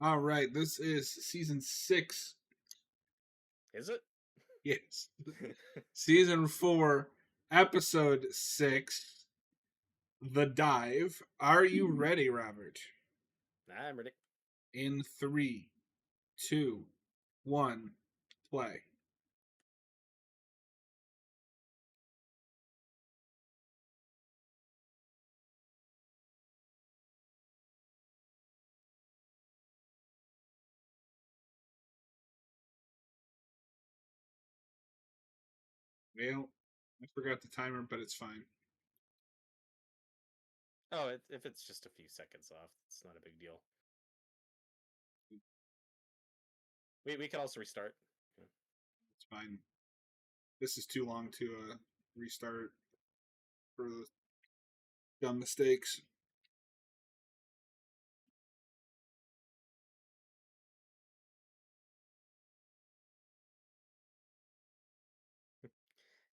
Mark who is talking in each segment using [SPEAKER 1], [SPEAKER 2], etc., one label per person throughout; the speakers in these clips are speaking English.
[SPEAKER 1] All right, this is season 6.
[SPEAKER 2] Is it?
[SPEAKER 1] Yes. Season 4, episode 6, The Dive. Are you ready, Robert?
[SPEAKER 2] I'm ready.
[SPEAKER 1] In 3, 2, 1, play. Well, I forgot the timer, but it's fine.
[SPEAKER 2] Oh, if it's just a few seconds off, it's not a big deal. We can also restart.
[SPEAKER 1] It's fine. This is too long to restart for the dumb mistakes.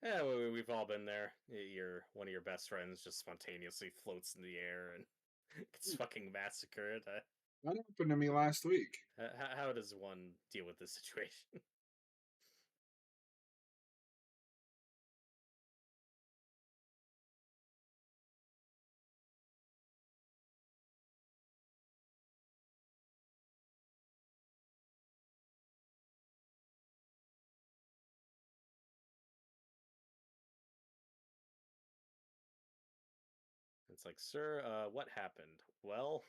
[SPEAKER 2] Yeah, we've all been there. One of your best friends just spontaneously floats in the air and gets fucking massacred.
[SPEAKER 1] That happened to me last week.
[SPEAKER 2] How does one deal with this situation? It's like, sir, what happened? Well,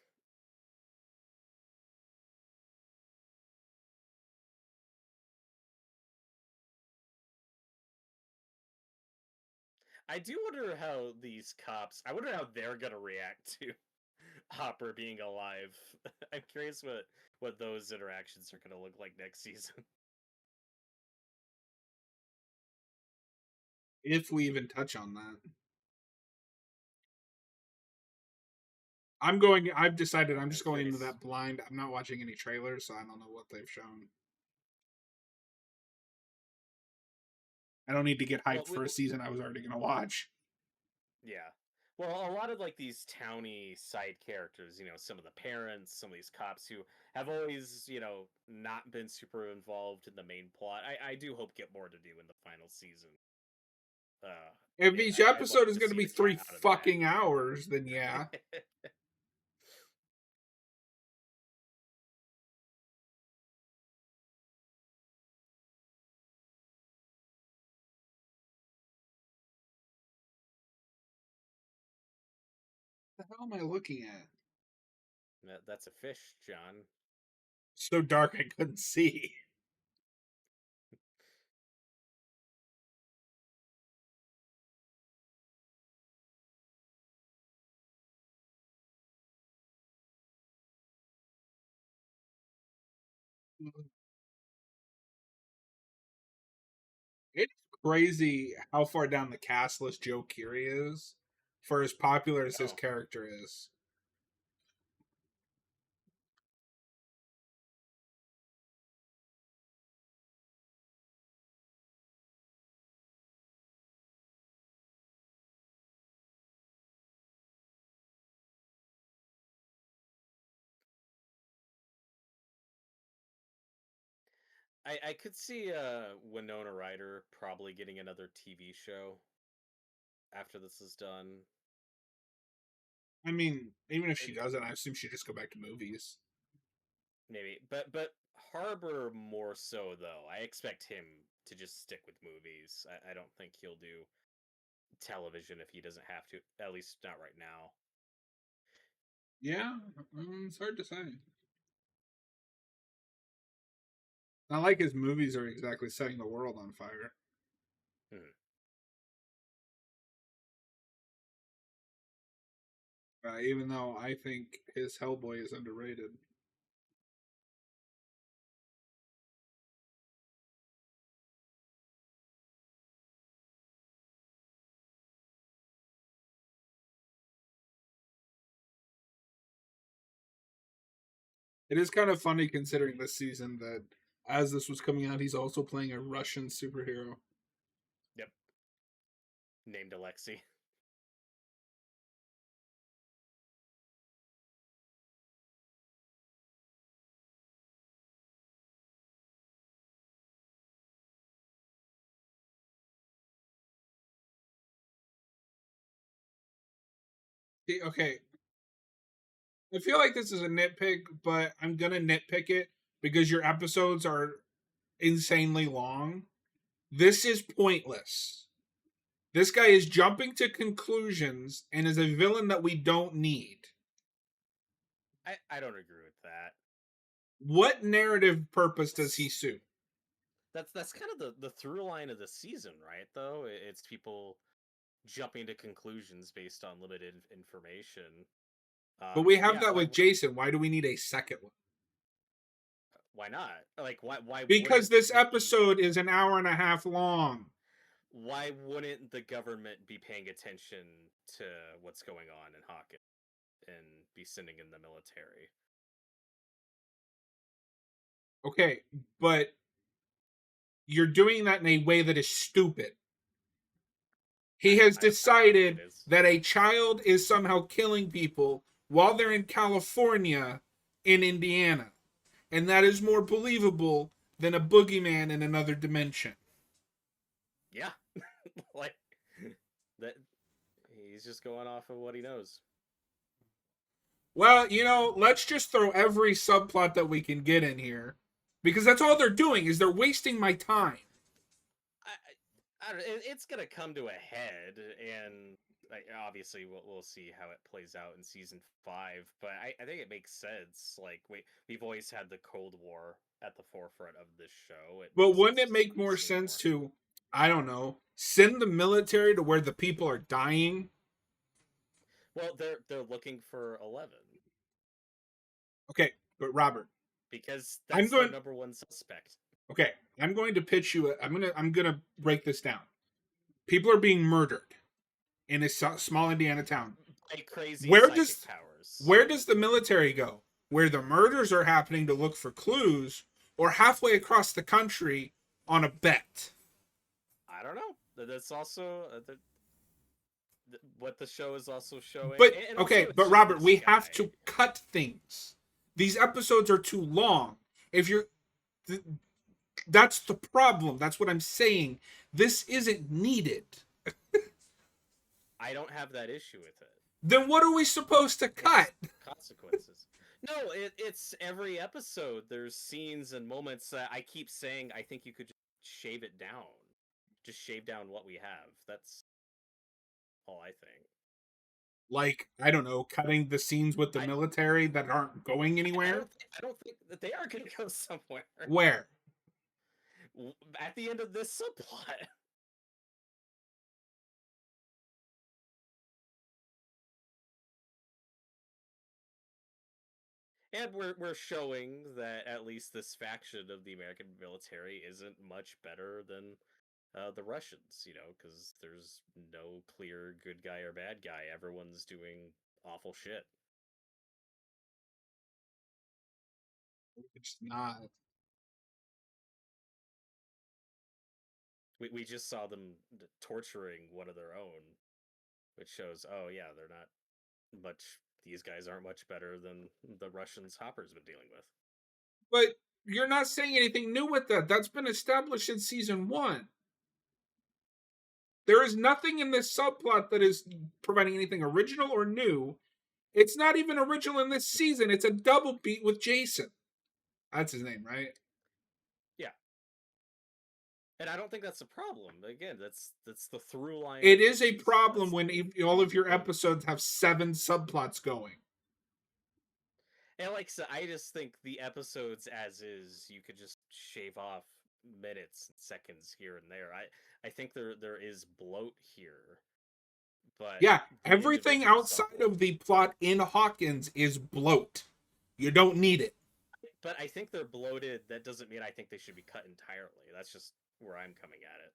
[SPEAKER 2] I do wonder how these cops. I wonder how they're gonna react to Hopper being alive. I'm curious what those interactions are gonna look like next season.
[SPEAKER 1] If we even touch on that. I've decided I'm just
[SPEAKER 2] I'm
[SPEAKER 1] going into
[SPEAKER 2] curious.
[SPEAKER 1] that blind. I'm not watching any trailers, so I don't know what they've shown. I don't need to get
[SPEAKER 2] Well,
[SPEAKER 1] hyped for a season I was already going to watch.
[SPEAKER 2] yeah. Well, a lot of like these towny side characters, some of the parents, some of these cops who have always, not been super involved in the main plot. I do hope get more to do in the final season.
[SPEAKER 1] If
[SPEAKER 2] Yeah,
[SPEAKER 1] each
[SPEAKER 2] I'd like
[SPEAKER 1] episode is
[SPEAKER 2] to
[SPEAKER 1] going to
[SPEAKER 2] see
[SPEAKER 1] be
[SPEAKER 2] the cat
[SPEAKER 1] 3
[SPEAKER 2] out of the
[SPEAKER 1] fucking hours, then yeah.
[SPEAKER 2] bag.
[SPEAKER 1] What the hell am I looking at?
[SPEAKER 2] That's a fish, John.
[SPEAKER 1] So dark I couldn't see. It's crazy how far down the cast list Joe Keery is for as popular as his
[SPEAKER 2] Oh,
[SPEAKER 1] character is.
[SPEAKER 2] I could see Winona Ryder probably getting another TV show after this is done.
[SPEAKER 1] I mean, even if she
[SPEAKER 2] It,
[SPEAKER 1] doesn't, I assume she'd just go back to movies.
[SPEAKER 2] maybe, but Harbor more so though. I expect him to just stick with movies. I don't think he'll do television if he doesn't have to. At least not right now.
[SPEAKER 1] Yeah, it's hard to say. Not like his movies are exactly setting the world on fire.
[SPEAKER 2] Hmm.
[SPEAKER 1] Even though I think his Hellboy is underrated. It is kind of funny considering this season that as this was coming out, he's also playing a Russian superhero.
[SPEAKER 2] Yep. Named Alexei.
[SPEAKER 1] Okay, I feel like this is a nitpick, but I'm gonna nitpick it because your episodes are insanely long. This is pointless. This guy is jumping to conclusions and is a villain that we don't need.
[SPEAKER 2] I don't agree with that.
[SPEAKER 1] What narrative purpose does he
[SPEAKER 2] It's,
[SPEAKER 1] suit?
[SPEAKER 2] that's kind of the through line of the season, right? Though it's people jumping to conclusions based on limited information.
[SPEAKER 1] But we have
[SPEAKER 2] Yeah,
[SPEAKER 1] that with Jason. Why do we need a second one?
[SPEAKER 2] why not? Like, why
[SPEAKER 1] Because
[SPEAKER 2] wouldn't
[SPEAKER 1] this
[SPEAKER 2] the
[SPEAKER 1] episode is an hour and a half long.
[SPEAKER 2] why wouldn't the government be paying attention to what's going on in Hawkins and be sending in the military?
[SPEAKER 1] Okay, but you're doing that in a way that is stupid. He has
[SPEAKER 2] I don't think it
[SPEAKER 1] decided
[SPEAKER 2] is.
[SPEAKER 1] that a child is somehow killing people while they're in California in Indiana. And that is more believable than a boogeyman in another dimension.
[SPEAKER 2] Yeah, like that. He's just going off of what he knows.
[SPEAKER 1] Well, let's just throw every subplot that we can get in here. Because that's all they're doing is they're wasting my time.
[SPEAKER 2] I don't, it's gonna come to a head, and like, obviously we'll see how it plays out in season 5. But I think it makes sense. Like we've always had the Cold War at the forefront of this show. It
[SPEAKER 1] But
[SPEAKER 2] makes
[SPEAKER 1] wouldn't
[SPEAKER 2] sense
[SPEAKER 1] it
[SPEAKER 2] to
[SPEAKER 1] make more
[SPEAKER 2] see
[SPEAKER 1] sense
[SPEAKER 2] more.
[SPEAKER 1] to, I don't know, send the military to where the people are dying?
[SPEAKER 2] Well, they're looking for 11
[SPEAKER 1] Okay, but Robert,
[SPEAKER 2] because
[SPEAKER 1] I'm
[SPEAKER 2] that's their
[SPEAKER 1] going
[SPEAKER 2] number one suspect.
[SPEAKER 1] okay, I'm going to pitch you I'm going to break this down. People are being murdered in a small Indiana town.
[SPEAKER 2] By crazy
[SPEAKER 1] Where
[SPEAKER 2] psychic
[SPEAKER 1] does
[SPEAKER 2] powers.
[SPEAKER 1] where does the military go? Where the murders are happening to look for clues, or halfway across the country on a bet?
[SPEAKER 2] I don't know. That's also what the show is also showing,
[SPEAKER 1] But
[SPEAKER 2] and also
[SPEAKER 1] okay,
[SPEAKER 2] it's
[SPEAKER 1] but
[SPEAKER 2] just
[SPEAKER 1] Robert,
[SPEAKER 2] this
[SPEAKER 1] we have
[SPEAKER 2] guy.
[SPEAKER 1] to cut things. These episodes are too long. If you're th- That's the problem. That's what I'm saying. This isn't needed.
[SPEAKER 2] I don't have that issue with it.
[SPEAKER 1] Then what are we supposed to cut?
[SPEAKER 2] It's consequences. No, it's every episode. There's scenes and moments that I keep saying. I think you could just shave it down. Just shave down what we have. That's all I think.
[SPEAKER 1] Like, I don't know, cutting the scenes with the
[SPEAKER 2] I
[SPEAKER 1] military that aren't going
[SPEAKER 2] I
[SPEAKER 1] anywhere?
[SPEAKER 2] don't think that they are going to go somewhere
[SPEAKER 1] Where?
[SPEAKER 2] at the end of this subplot. And we're showing that at least this faction of the American military isn't much better than the Russians, because there's no clear good guy or bad guy. Everyone's doing awful shit.
[SPEAKER 1] It's not.
[SPEAKER 2] We just saw them torturing one of their own, which shows, oh yeah, they're not much. These guys aren't much better than the Russians Hopper's been dealing with.
[SPEAKER 1] But you're not saying anything new with that. That's been established in season one. There is nothing in this subplot that is providing anything original or new. It's not even original in this season. It's a double beat with Jason. That's his name, right?
[SPEAKER 2] Yeah, and I don't think that's a problem. Again, that's the through line
[SPEAKER 1] It
[SPEAKER 2] of the
[SPEAKER 1] is a
[SPEAKER 2] season.
[SPEAKER 1] problem
[SPEAKER 2] That's
[SPEAKER 1] when all
[SPEAKER 2] the
[SPEAKER 1] of your
[SPEAKER 2] point.
[SPEAKER 1] episodes have 7 subplots going.
[SPEAKER 2] And like so, I just think the episodes as is, you could just shave off minutes and seconds here and there. I think there is bloat here, but
[SPEAKER 1] Yeah,
[SPEAKER 2] the
[SPEAKER 1] everything
[SPEAKER 2] individual
[SPEAKER 1] outside
[SPEAKER 2] subplot.
[SPEAKER 1] of the plot in Hawkins is bloat. You don't need it.
[SPEAKER 2] But I think they're bloated. That doesn't mean I think they should be cut entirely. That's just where I'm coming at it.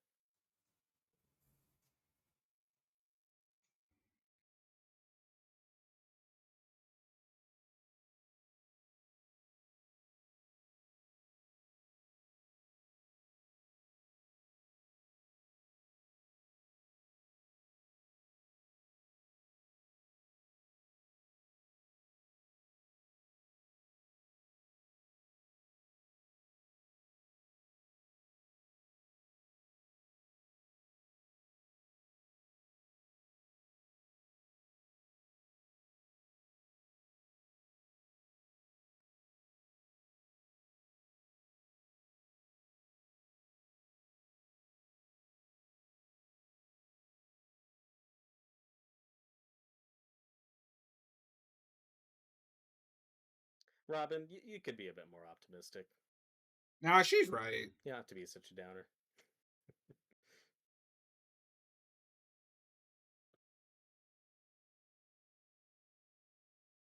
[SPEAKER 2] Robin, you could be a bit more optimistic.
[SPEAKER 1] Nah, she's right.
[SPEAKER 2] You don't have to be such a downer.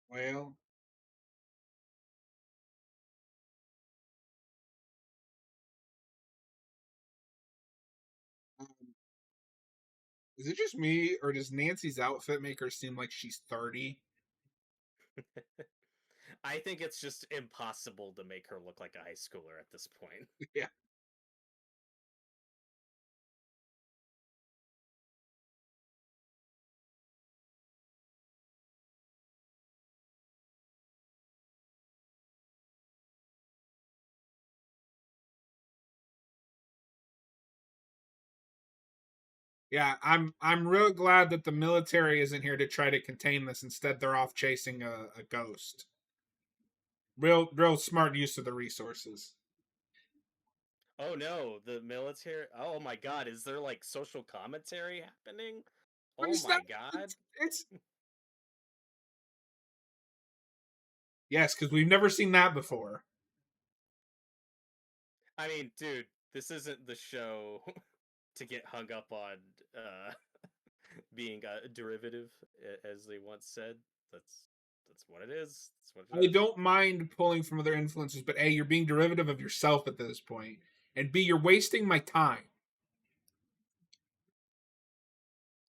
[SPEAKER 1] Well, um, is it just me, or does Nancy's outfit make her seem like she's 30?
[SPEAKER 2] I think it's just impossible to make her look like a high schooler at this point.
[SPEAKER 1] Yeah. Yeah, I'm real glad that the military isn't here to try to contain this. Instead, they're off chasing a ghost. Real smart use of the resources.
[SPEAKER 2] Oh no, the military. Oh my god, is there like social commentary happening?
[SPEAKER 1] What
[SPEAKER 2] Oh
[SPEAKER 1] is that?
[SPEAKER 2] my god.
[SPEAKER 1] It's yes, because we've never seen that before.
[SPEAKER 2] I mean, dude, this isn't the show to get hung up on uh being a derivative, as they once said. That's what it is. That's what
[SPEAKER 1] I
[SPEAKER 2] it is.
[SPEAKER 1] don't mind pulling from other influences, but A, you're being derivative of yourself at this point, and B, you're wasting my time.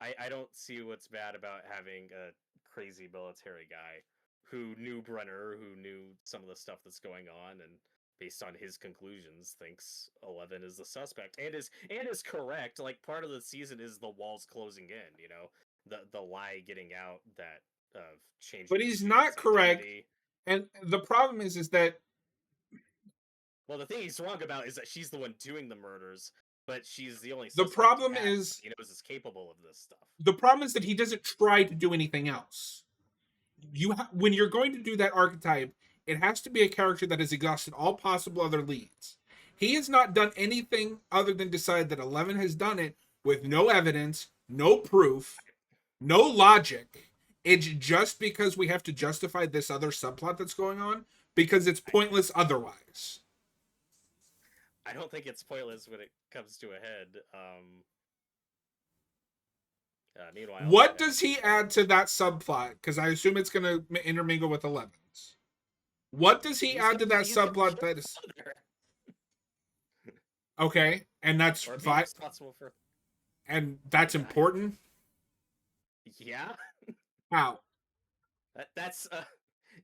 [SPEAKER 2] I don't see what's bad about having a crazy military guy who knew Brenner, who knew some of the stuff that's going on, and based on his conclusions, thinks 11 is the suspect and is correct. Like part of the season is the walls closing in. The lie getting out that of
[SPEAKER 1] But
[SPEAKER 2] changing
[SPEAKER 1] he's
[SPEAKER 2] Shady's
[SPEAKER 1] not correct,
[SPEAKER 2] identity.
[SPEAKER 1] and the problem is that
[SPEAKER 2] Well, the thing he's wrong about is that she's the one doing the murders, but she's the only
[SPEAKER 1] the
[SPEAKER 2] suspect he
[SPEAKER 1] problem
[SPEAKER 2] has.
[SPEAKER 1] is
[SPEAKER 2] He knows is capable of this stuff.
[SPEAKER 1] the problem is that he doesn't try to do anything else. When you're going to do that archetype, it has to be a character that has exhausted all possible other leads. He has not done anything other than decide that 11 has done it with no evidence, no proof, no logic. It's just because we have to justify this other subplot that's going on because it's pointless otherwise.
[SPEAKER 2] I don't think it's pointless when it comes to a head. Meanwhile,
[SPEAKER 1] What
[SPEAKER 2] Vecna
[SPEAKER 1] does
[SPEAKER 2] has been
[SPEAKER 1] he add
[SPEAKER 2] killed.
[SPEAKER 1] to that subplot? Because I assume it's going to intermingle with 11's. What does he add to that
[SPEAKER 2] He's gonna
[SPEAKER 1] subplot
[SPEAKER 2] kill
[SPEAKER 1] that
[SPEAKER 2] his
[SPEAKER 1] is
[SPEAKER 2] father,
[SPEAKER 1] okay?
[SPEAKER 2] or be responsible for.
[SPEAKER 1] and that's
[SPEAKER 2] Yeah,
[SPEAKER 1] important.
[SPEAKER 2] yeah.
[SPEAKER 1] How?
[SPEAKER 2] That's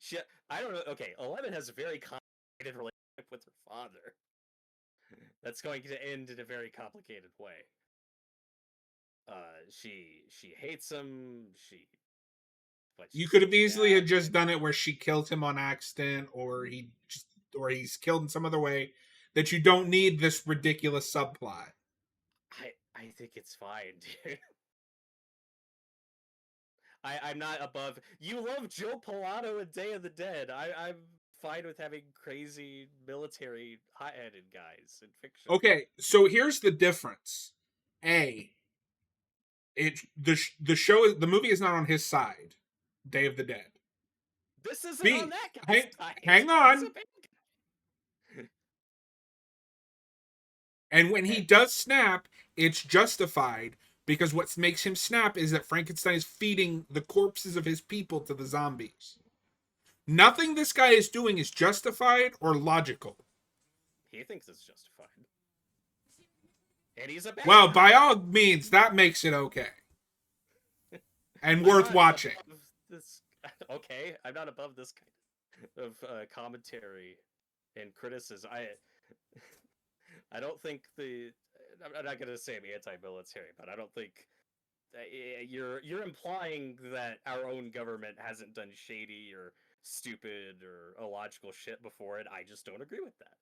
[SPEAKER 2] shit. I don't know. Okay, 11 has a very complicated relationship with her father. That's going to end in a very complicated way. She hates him. But
[SPEAKER 1] You
[SPEAKER 2] she's
[SPEAKER 1] could
[SPEAKER 2] his
[SPEAKER 1] have easily
[SPEAKER 2] dad.
[SPEAKER 1] had just done it where she killed him on accident, or he's killed in some other way. That you don't need this ridiculous subplot.
[SPEAKER 2] I think it's fine, dude. I'm not above. You love Joe Pilato and Day of the Dead. I'm fine with having crazy military hot-headed guys in fiction.
[SPEAKER 1] Okay, so here's the difference. A, the show the movie is not on his side. Day of the Dead.
[SPEAKER 2] This isn't on
[SPEAKER 1] B,
[SPEAKER 2] that guy's
[SPEAKER 1] hang,
[SPEAKER 2] side.
[SPEAKER 1] hang
[SPEAKER 2] He's a
[SPEAKER 1] on.
[SPEAKER 2] bad guy.
[SPEAKER 1] And when he
[SPEAKER 2] Okay.
[SPEAKER 1] does snap, it's justified because what makes him snap is that Frankenstein is feeding the corpses of his people to the zombies. Nothing this guy is doing is justified or logical.
[SPEAKER 2] He thinks it's justified. And he's a bad
[SPEAKER 1] Well, by
[SPEAKER 2] guy.
[SPEAKER 1] all means, that makes it okay and
[SPEAKER 2] I'm
[SPEAKER 1] worth
[SPEAKER 2] not
[SPEAKER 1] watching.
[SPEAKER 2] above this. Okay, I'm not above this kind of commentary and criticism. I don't think the. I'm not gonna say I'm anti-military, but I don't think you're implying that our own government hasn't done shady or stupid or illogical shit before, and I just don't agree with that.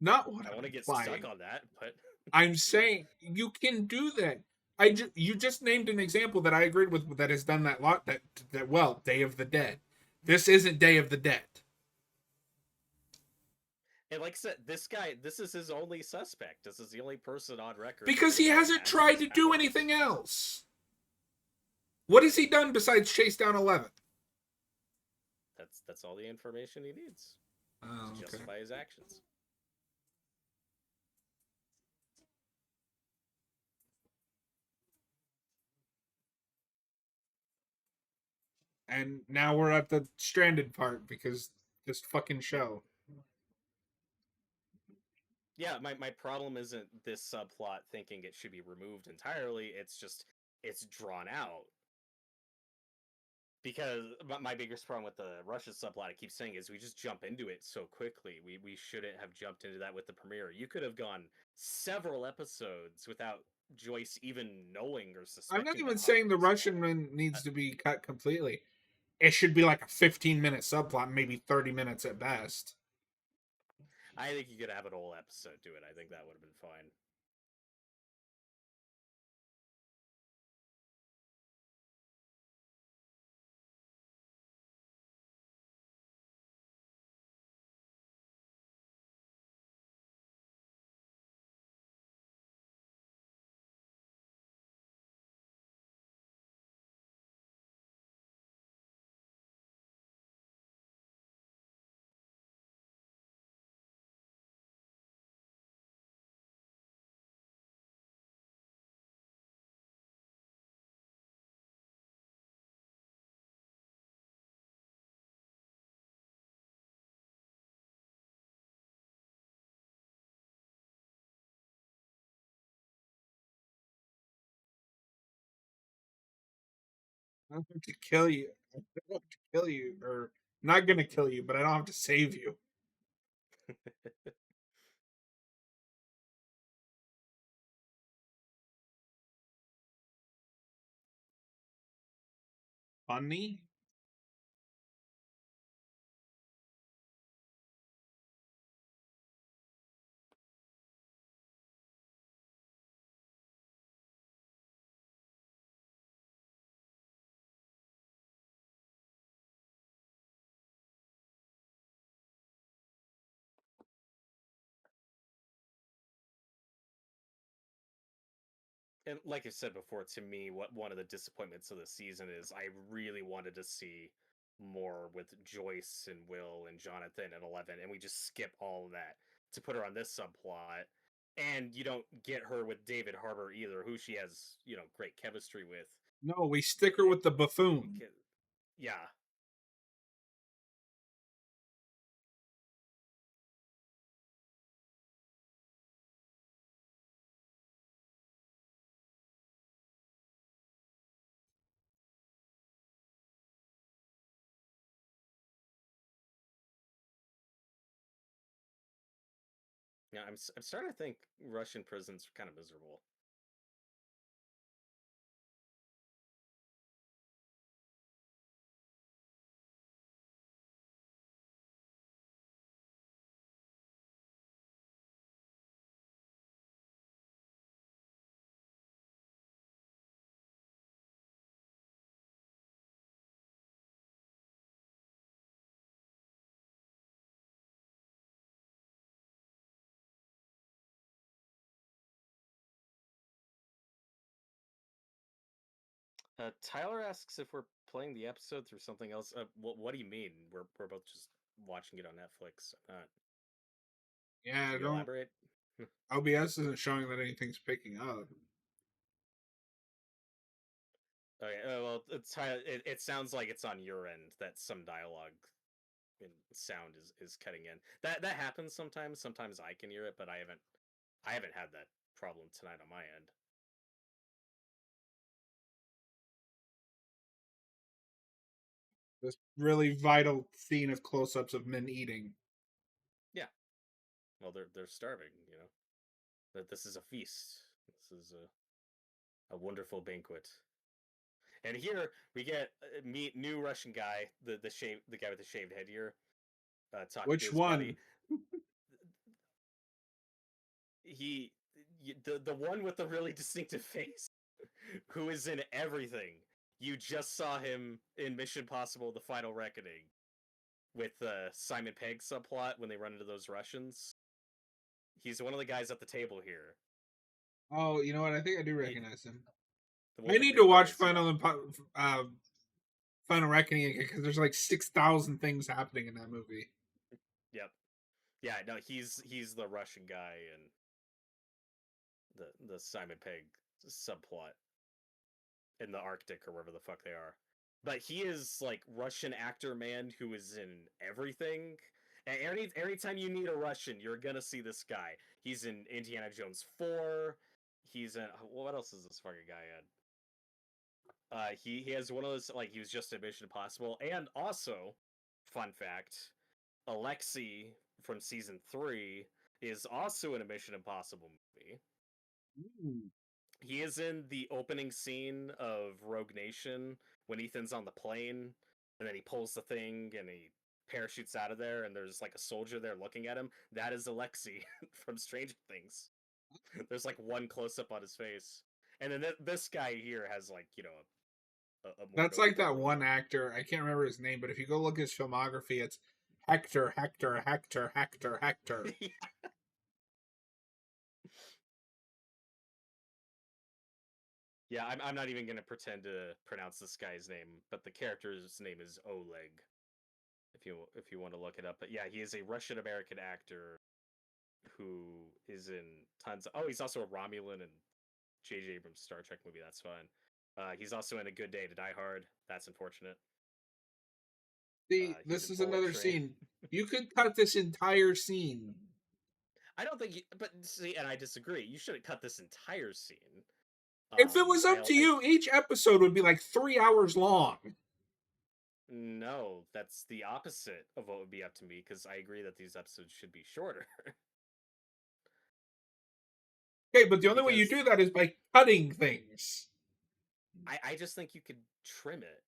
[SPEAKER 1] Not what
[SPEAKER 2] I
[SPEAKER 1] I'm
[SPEAKER 2] want to get stuck
[SPEAKER 1] implying.
[SPEAKER 2] on that, but
[SPEAKER 1] I'm saying you can do that. You just named an example that I agreed with that has done that lot that well. Day of the Dead. This isn't Day of the Dead
[SPEAKER 2] and like I said, this guy, this is his only suspect. This is the only person on record
[SPEAKER 1] because he
[SPEAKER 2] saying he
[SPEAKER 1] hasn't
[SPEAKER 2] has
[SPEAKER 1] tried
[SPEAKER 2] these
[SPEAKER 1] to do
[SPEAKER 2] powers.
[SPEAKER 1] anything else. What has he done besides chase down 11?
[SPEAKER 2] That's all the information he needs to
[SPEAKER 1] Oh, okay.
[SPEAKER 2] justify his actions.
[SPEAKER 1] And now we're at the stranded part because this fucking show.
[SPEAKER 2] Yeah, my problem isn't this subplot thinking it should be removed entirely. It's just it's drawn out. Because my biggest problem with the Russia subplot, I keep saying, is we just jump into it so quickly. We shouldn't have jumped into that with the premiere. You could have gone several episodes without Joyce even knowing or
[SPEAKER 1] I'm not
[SPEAKER 2] suspecting
[SPEAKER 1] even
[SPEAKER 2] that
[SPEAKER 1] saying
[SPEAKER 2] Harper
[SPEAKER 1] the
[SPEAKER 2] was
[SPEAKER 1] Russian
[SPEAKER 2] involved.
[SPEAKER 1] man
[SPEAKER 2] Uh,
[SPEAKER 1] needs to be cut completely. It should be like a 15-minute subplot, maybe 30 minutes at best.
[SPEAKER 2] I think you could have an whole episode to it. I think that would have been fine.
[SPEAKER 1] I don't have to kill you. I don't have to kill you, or not gonna kill you, but I don't have to save you. Funny?
[SPEAKER 2] And like I said before, to me, what one of the disappointments of the season is, I really wanted to see more with Joyce and Will and Jonathan and Eleven, and we just skip all of that to put her on this subplot. And you don't get her with David Harbour either, who she has, great chemistry with.
[SPEAKER 1] No, we stick her with the buffoon.
[SPEAKER 2] Yeah, yeah. I'm starting to think Russian prisons are kind of miserable. Tyler asks if we're playing the episode through something else. What do you mean? We're both just watching it on Netflix.
[SPEAKER 1] Yeah,
[SPEAKER 2] Can
[SPEAKER 1] I
[SPEAKER 2] you
[SPEAKER 1] don't.
[SPEAKER 2] elaborate?
[SPEAKER 1] OBS isn't showing that anything's picking up.
[SPEAKER 2] Okay, well, it sounds like it's on your end that some dialogue and sound is cutting in. That happens sometimes. Sometimes I can hear it, but I haven't had that problem tonight on my end.
[SPEAKER 1] This really vital scene of close-ups of men eating.
[SPEAKER 2] Yeah, well, they're starving. That this is a feast. This is a wonderful banquet. And here we get meet new Russian guy, the guy with the shaved head here, talking to
[SPEAKER 1] Which
[SPEAKER 2] his buddy.
[SPEAKER 1] one?
[SPEAKER 2] He the one with the really distinctive face, who is in everything. You just saw him in Mission Possible: The Final Reckoning with the Simon Pegg subplot when they run into those Russians. He's one of the guys at the table here.
[SPEAKER 1] Oh, you know what? I think I do
[SPEAKER 2] He,
[SPEAKER 1] recognize him.
[SPEAKER 2] the
[SPEAKER 1] I
[SPEAKER 2] one with the
[SPEAKER 1] need to
[SPEAKER 2] green
[SPEAKER 1] watch
[SPEAKER 2] beard. So
[SPEAKER 1] Final Impo- Final Reckoning again because there's like 6,000 things happening in that movie.
[SPEAKER 2] Yep. Yeah, no, he's the Russian guy and the Simon Pegg subplot in the Arctic or wherever the fuck they are. But he is like Russian actor man who is in everything. And every time you need a Russian, you're gonna see this guy. He's in Indiana Jones 4. He's in what else is this fucking guy in? He has one of those like he was just in Mission Impossible, and also, fun fact, Alexei from season 3 is also in a Mission Impossible movie.
[SPEAKER 1] Ooh.
[SPEAKER 2] He is in the opening scene of Rogue Nation when Ethan's on the plane, and then he pulls the thing and he parachutes out of there, and there's like a soldier there looking at him. That is Alexei from Stranger Things. There's like one close up on his face, and then this guy here has like a more
[SPEAKER 1] That's like
[SPEAKER 2] notable
[SPEAKER 1] that one
[SPEAKER 2] role.
[SPEAKER 1] actor. I can't remember his name, but if you go look his filmography, it's Hector, Hector, Hector, Hector, Hector.
[SPEAKER 2] Yeah, I'm not even gonna pretend to pronounce this guy's name, but the character's name is Oleg. If you want to look it up, but yeah, he is a Russian American actor who is in tons. Oh, he's also a Romulan in J.J. Abrams' Star Trek movie. That's fun. He's also in A Good Day to Die Hard. That's unfortunate.
[SPEAKER 1] See,
[SPEAKER 2] He's
[SPEAKER 1] this
[SPEAKER 2] in
[SPEAKER 1] is
[SPEAKER 2] Bullet
[SPEAKER 1] another
[SPEAKER 2] Train.
[SPEAKER 1] scene. You could cut this entire scene.
[SPEAKER 2] I don't think, but see, and I disagree. You shouldn't cut this entire scene.
[SPEAKER 1] If it was up to you, each episode would be like 3 hours long.
[SPEAKER 2] No, that's the opposite of what would be up to me because I agree that these episodes should be shorter.
[SPEAKER 1] Okay, but the only way you
[SPEAKER 2] Because
[SPEAKER 1] do that is by cutting things.
[SPEAKER 2] I just think you could trim it.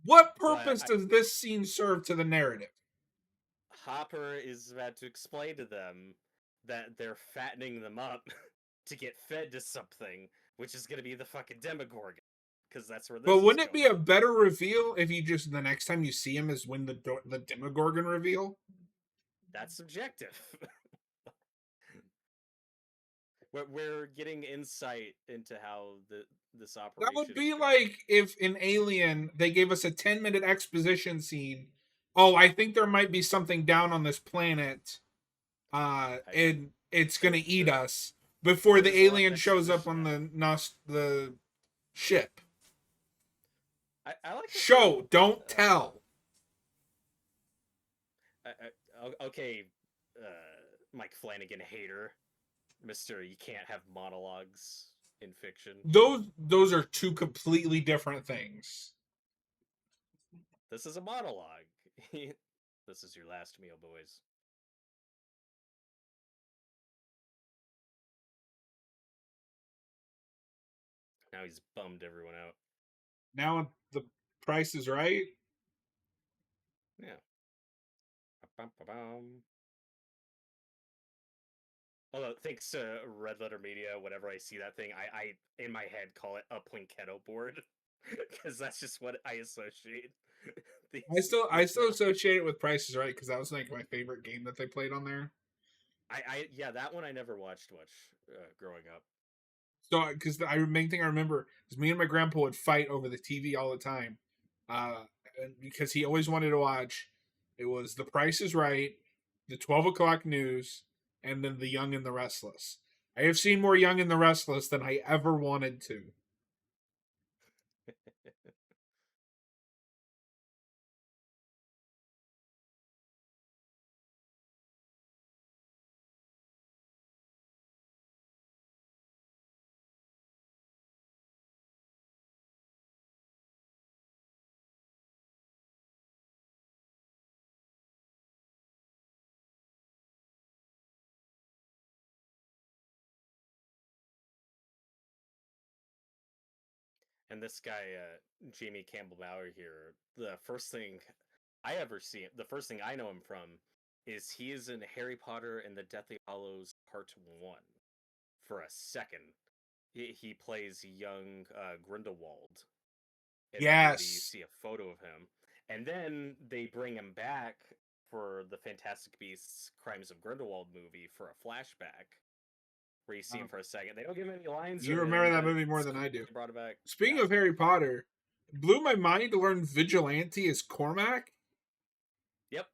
[SPEAKER 1] What
[SPEAKER 2] But
[SPEAKER 1] purpose does this scene serve to the narrative?
[SPEAKER 2] Hopper is about to explain to them that they're fattening them up to get fed to something, which is going to be the fucking Demogorgon, because that's where
[SPEAKER 1] But
[SPEAKER 2] this is
[SPEAKER 1] wouldn't it be a
[SPEAKER 2] going.
[SPEAKER 1] better reveal if you just the next time you see him is when the Demogorgon reveal?
[SPEAKER 2] That's subjective. We're getting insight into how this
[SPEAKER 1] That would
[SPEAKER 2] operation is
[SPEAKER 1] be
[SPEAKER 2] going.
[SPEAKER 1] like if in Alien they gave us a 10-minute exposition scene. Oh, I think there might be something down on this planet,
[SPEAKER 2] I
[SPEAKER 1] and it's
[SPEAKER 2] there,
[SPEAKER 1] gonna eat
[SPEAKER 2] there
[SPEAKER 1] us before the
[SPEAKER 2] there's a lot of
[SPEAKER 1] alien shows up
[SPEAKER 2] exposition
[SPEAKER 1] on
[SPEAKER 2] happening.
[SPEAKER 1] the ship.
[SPEAKER 2] I like the fact.
[SPEAKER 1] Show, don't tell.
[SPEAKER 2] Okay, Mike Flanagan hater, Mister. You can't have monologues in fiction.
[SPEAKER 1] Those are two completely different things.
[SPEAKER 2] This is a monologue. This is your last meal, boys. Now he's bummed everyone out.
[SPEAKER 1] Now the price is right.
[SPEAKER 2] Yeah. Ba-bum. Although thanks to Red Letter Media, whenever I see that thing, I in my head call it a Plinketo board because that's just what I associate
[SPEAKER 1] I
[SPEAKER 2] these
[SPEAKER 1] still
[SPEAKER 2] numbers.
[SPEAKER 1] associate it with Price is Right because that was like my favorite game that they played on there.
[SPEAKER 2] I yeah, that one I never watched much growing up.
[SPEAKER 1] So because the main thing I remember is me and my grandpa would fight over the TV all the time, uh, because he always wanted to watch. It was The Price is Right, the 12 o'clock news, and then The Young and the Restless. I have seen more Young and the Restless than I ever wanted to.
[SPEAKER 2] And this guy, Jamie Campbell Bower here, the first thing I ever see, the first thing I know him from is he is in Harry Potter and the Deathly Hallows Part 1 for a second. He plays young Grindelwald. In that movie, you
[SPEAKER 1] Yes,
[SPEAKER 2] see a photo of him. And then they bring him back for the Fantastic Beasts Crimes of Grindelwald movie for a flashback where you see him for a second. They don't give him any lines
[SPEAKER 1] you
[SPEAKER 2] or
[SPEAKER 1] remember
[SPEAKER 2] anything,
[SPEAKER 1] that
[SPEAKER 2] but
[SPEAKER 1] movie more
[SPEAKER 2] it's
[SPEAKER 1] than
[SPEAKER 2] cool
[SPEAKER 1] I do.
[SPEAKER 2] they brought it back.
[SPEAKER 1] Speaking
[SPEAKER 2] Yeah.
[SPEAKER 1] of Harry Potter, Blew my mind to learn Vigilante is Cormac.
[SPEAKER 2] Yep.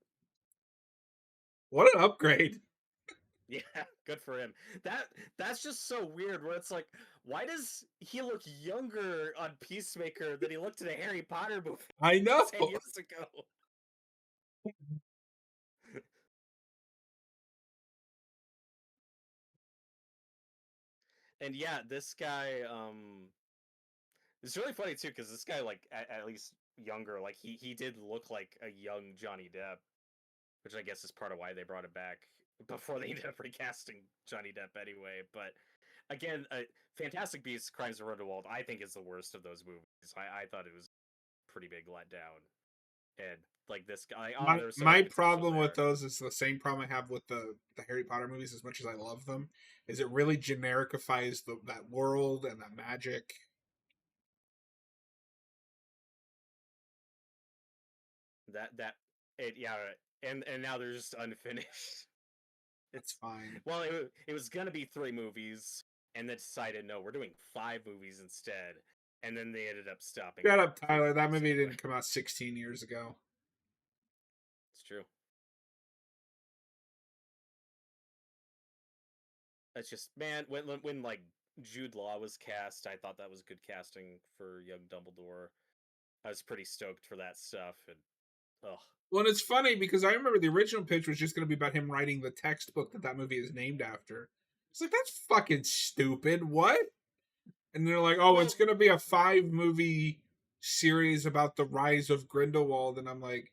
[SPEAKER 1] What an upgrade!
[SPEAKER 2] Yeah, good for him. That's just so weird. Where it's like, why does he look younger on Peacemaker than he looked in a Harry Potter movie
[SPEAKER 1] I know.
[SPEAKER 2] 10 years ago? And yeah, this guy, it's really funny too because this guy, like, at least younger, like he did look like a young Johnny Depp, which I guess is part of why they brought it back before they ended up recasting Johnny Depp anyway. But again, Fantastic Beasts: Crimes of Grindelwald, I think is the worst of those movies. I thought it was pretty big letdown, and like this guy, oh,
[SPEAKER 1] My
[SPEAKER 2] there was so much
[SPEAKER 1] my
[SPEAKER 2] potential
[SPEAKER 1] problem with
[SPEAKER 2] there.
[SPEAKER 1] those is the same problem I have with the Harry Potter movies. As much as I love them, is it really genericifies that world and that magic.
[SPEAKER 2] That it yeah, and now they're just unfinished.
[SPEAKER 1] That's
[SPEAKER 2] It's
[SPEAKER 1] fine.
[SPEAKER 2] well, it was gonna be 3 movies, and then decided no, we're doing 5 movies instead, and then they ended up stopping
[SPEAKER 1] Shut
[SPEAKER 2] at
[SPEAKER 1] up,
[SPEAKER 2] three
[SPEAKER 1] Tyler. That
[SPEAKER 2] movies
[SPEAKER 1] movie
[SPEAKER 2] anyway.
[SPEAKER 1] didn't come out 16 years ago.
[SPEAKER 2] It's true. That's just man when like Jude Law was cast, I thought that was good casting for young Dumbledore. I was pretty stoked for that stuff, and ugh,
[SPEAKER 1] Well, and it's funny because I remember the original pitch was just going to be about him writing the textbook that movie is named after. It's like that's fucking stupid. What? And they're like, oh, it's
[SPEAKER 2] well,
[SPEAKER 1] going to be a 5 movie series about the rise of Grindelwald, and I'm like,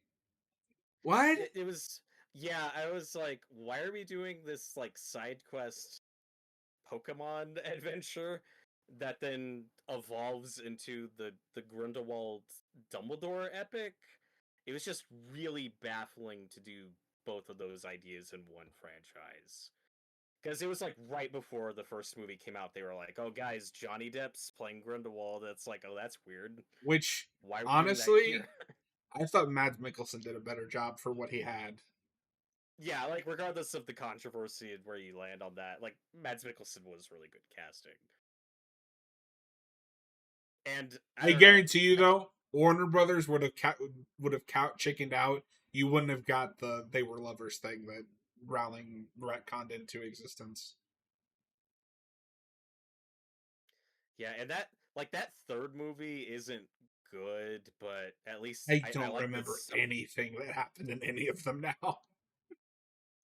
[SPEAKER 1] what?
[SPEAKER 2] it was yeah. I was like, why are we doing this like side quest Pokemon adventure that then evolves into the Grindelwald Dumbledore epic? It was just really baffling to do both of those ideas in one franchise. Because it was like right before the first movie came out, they were like, "Oh, guys, Johnny Depp's playing Grindelwald." That's like, "Oh, that's weird.
[SPEAKER 1] Which
[SPEAKER 2] Why are we doing that here?"
[SPEAKER 1] honestly, I thought Mads Mikkelsen did a better job for what he had.
[SPEAKER 2] Yeah, like regardless of the controversy and where you land on that, like Mads Mikkelsen was really good casting. And I
[SPEAKER 1] I
[SPEAKER 2] don't know,
[SPEAKER 1] guarantee you, though, Warner Brothers would have couch chickened out. You wouldn't have got the they were lovers thing that Rowling retconned into existence.
[SPEAKER 2] yeah, and that like that third movie isn't good, but at least
[SPEAKER 1] I
[SPEAKER 2] I
[SPEAKER 1] don't
[SPEAKER 2] like this
[SPEAKER 1] remember
[SPEAKER 2] stuff.
[SPEAKER 1] anything that happened in any of them now.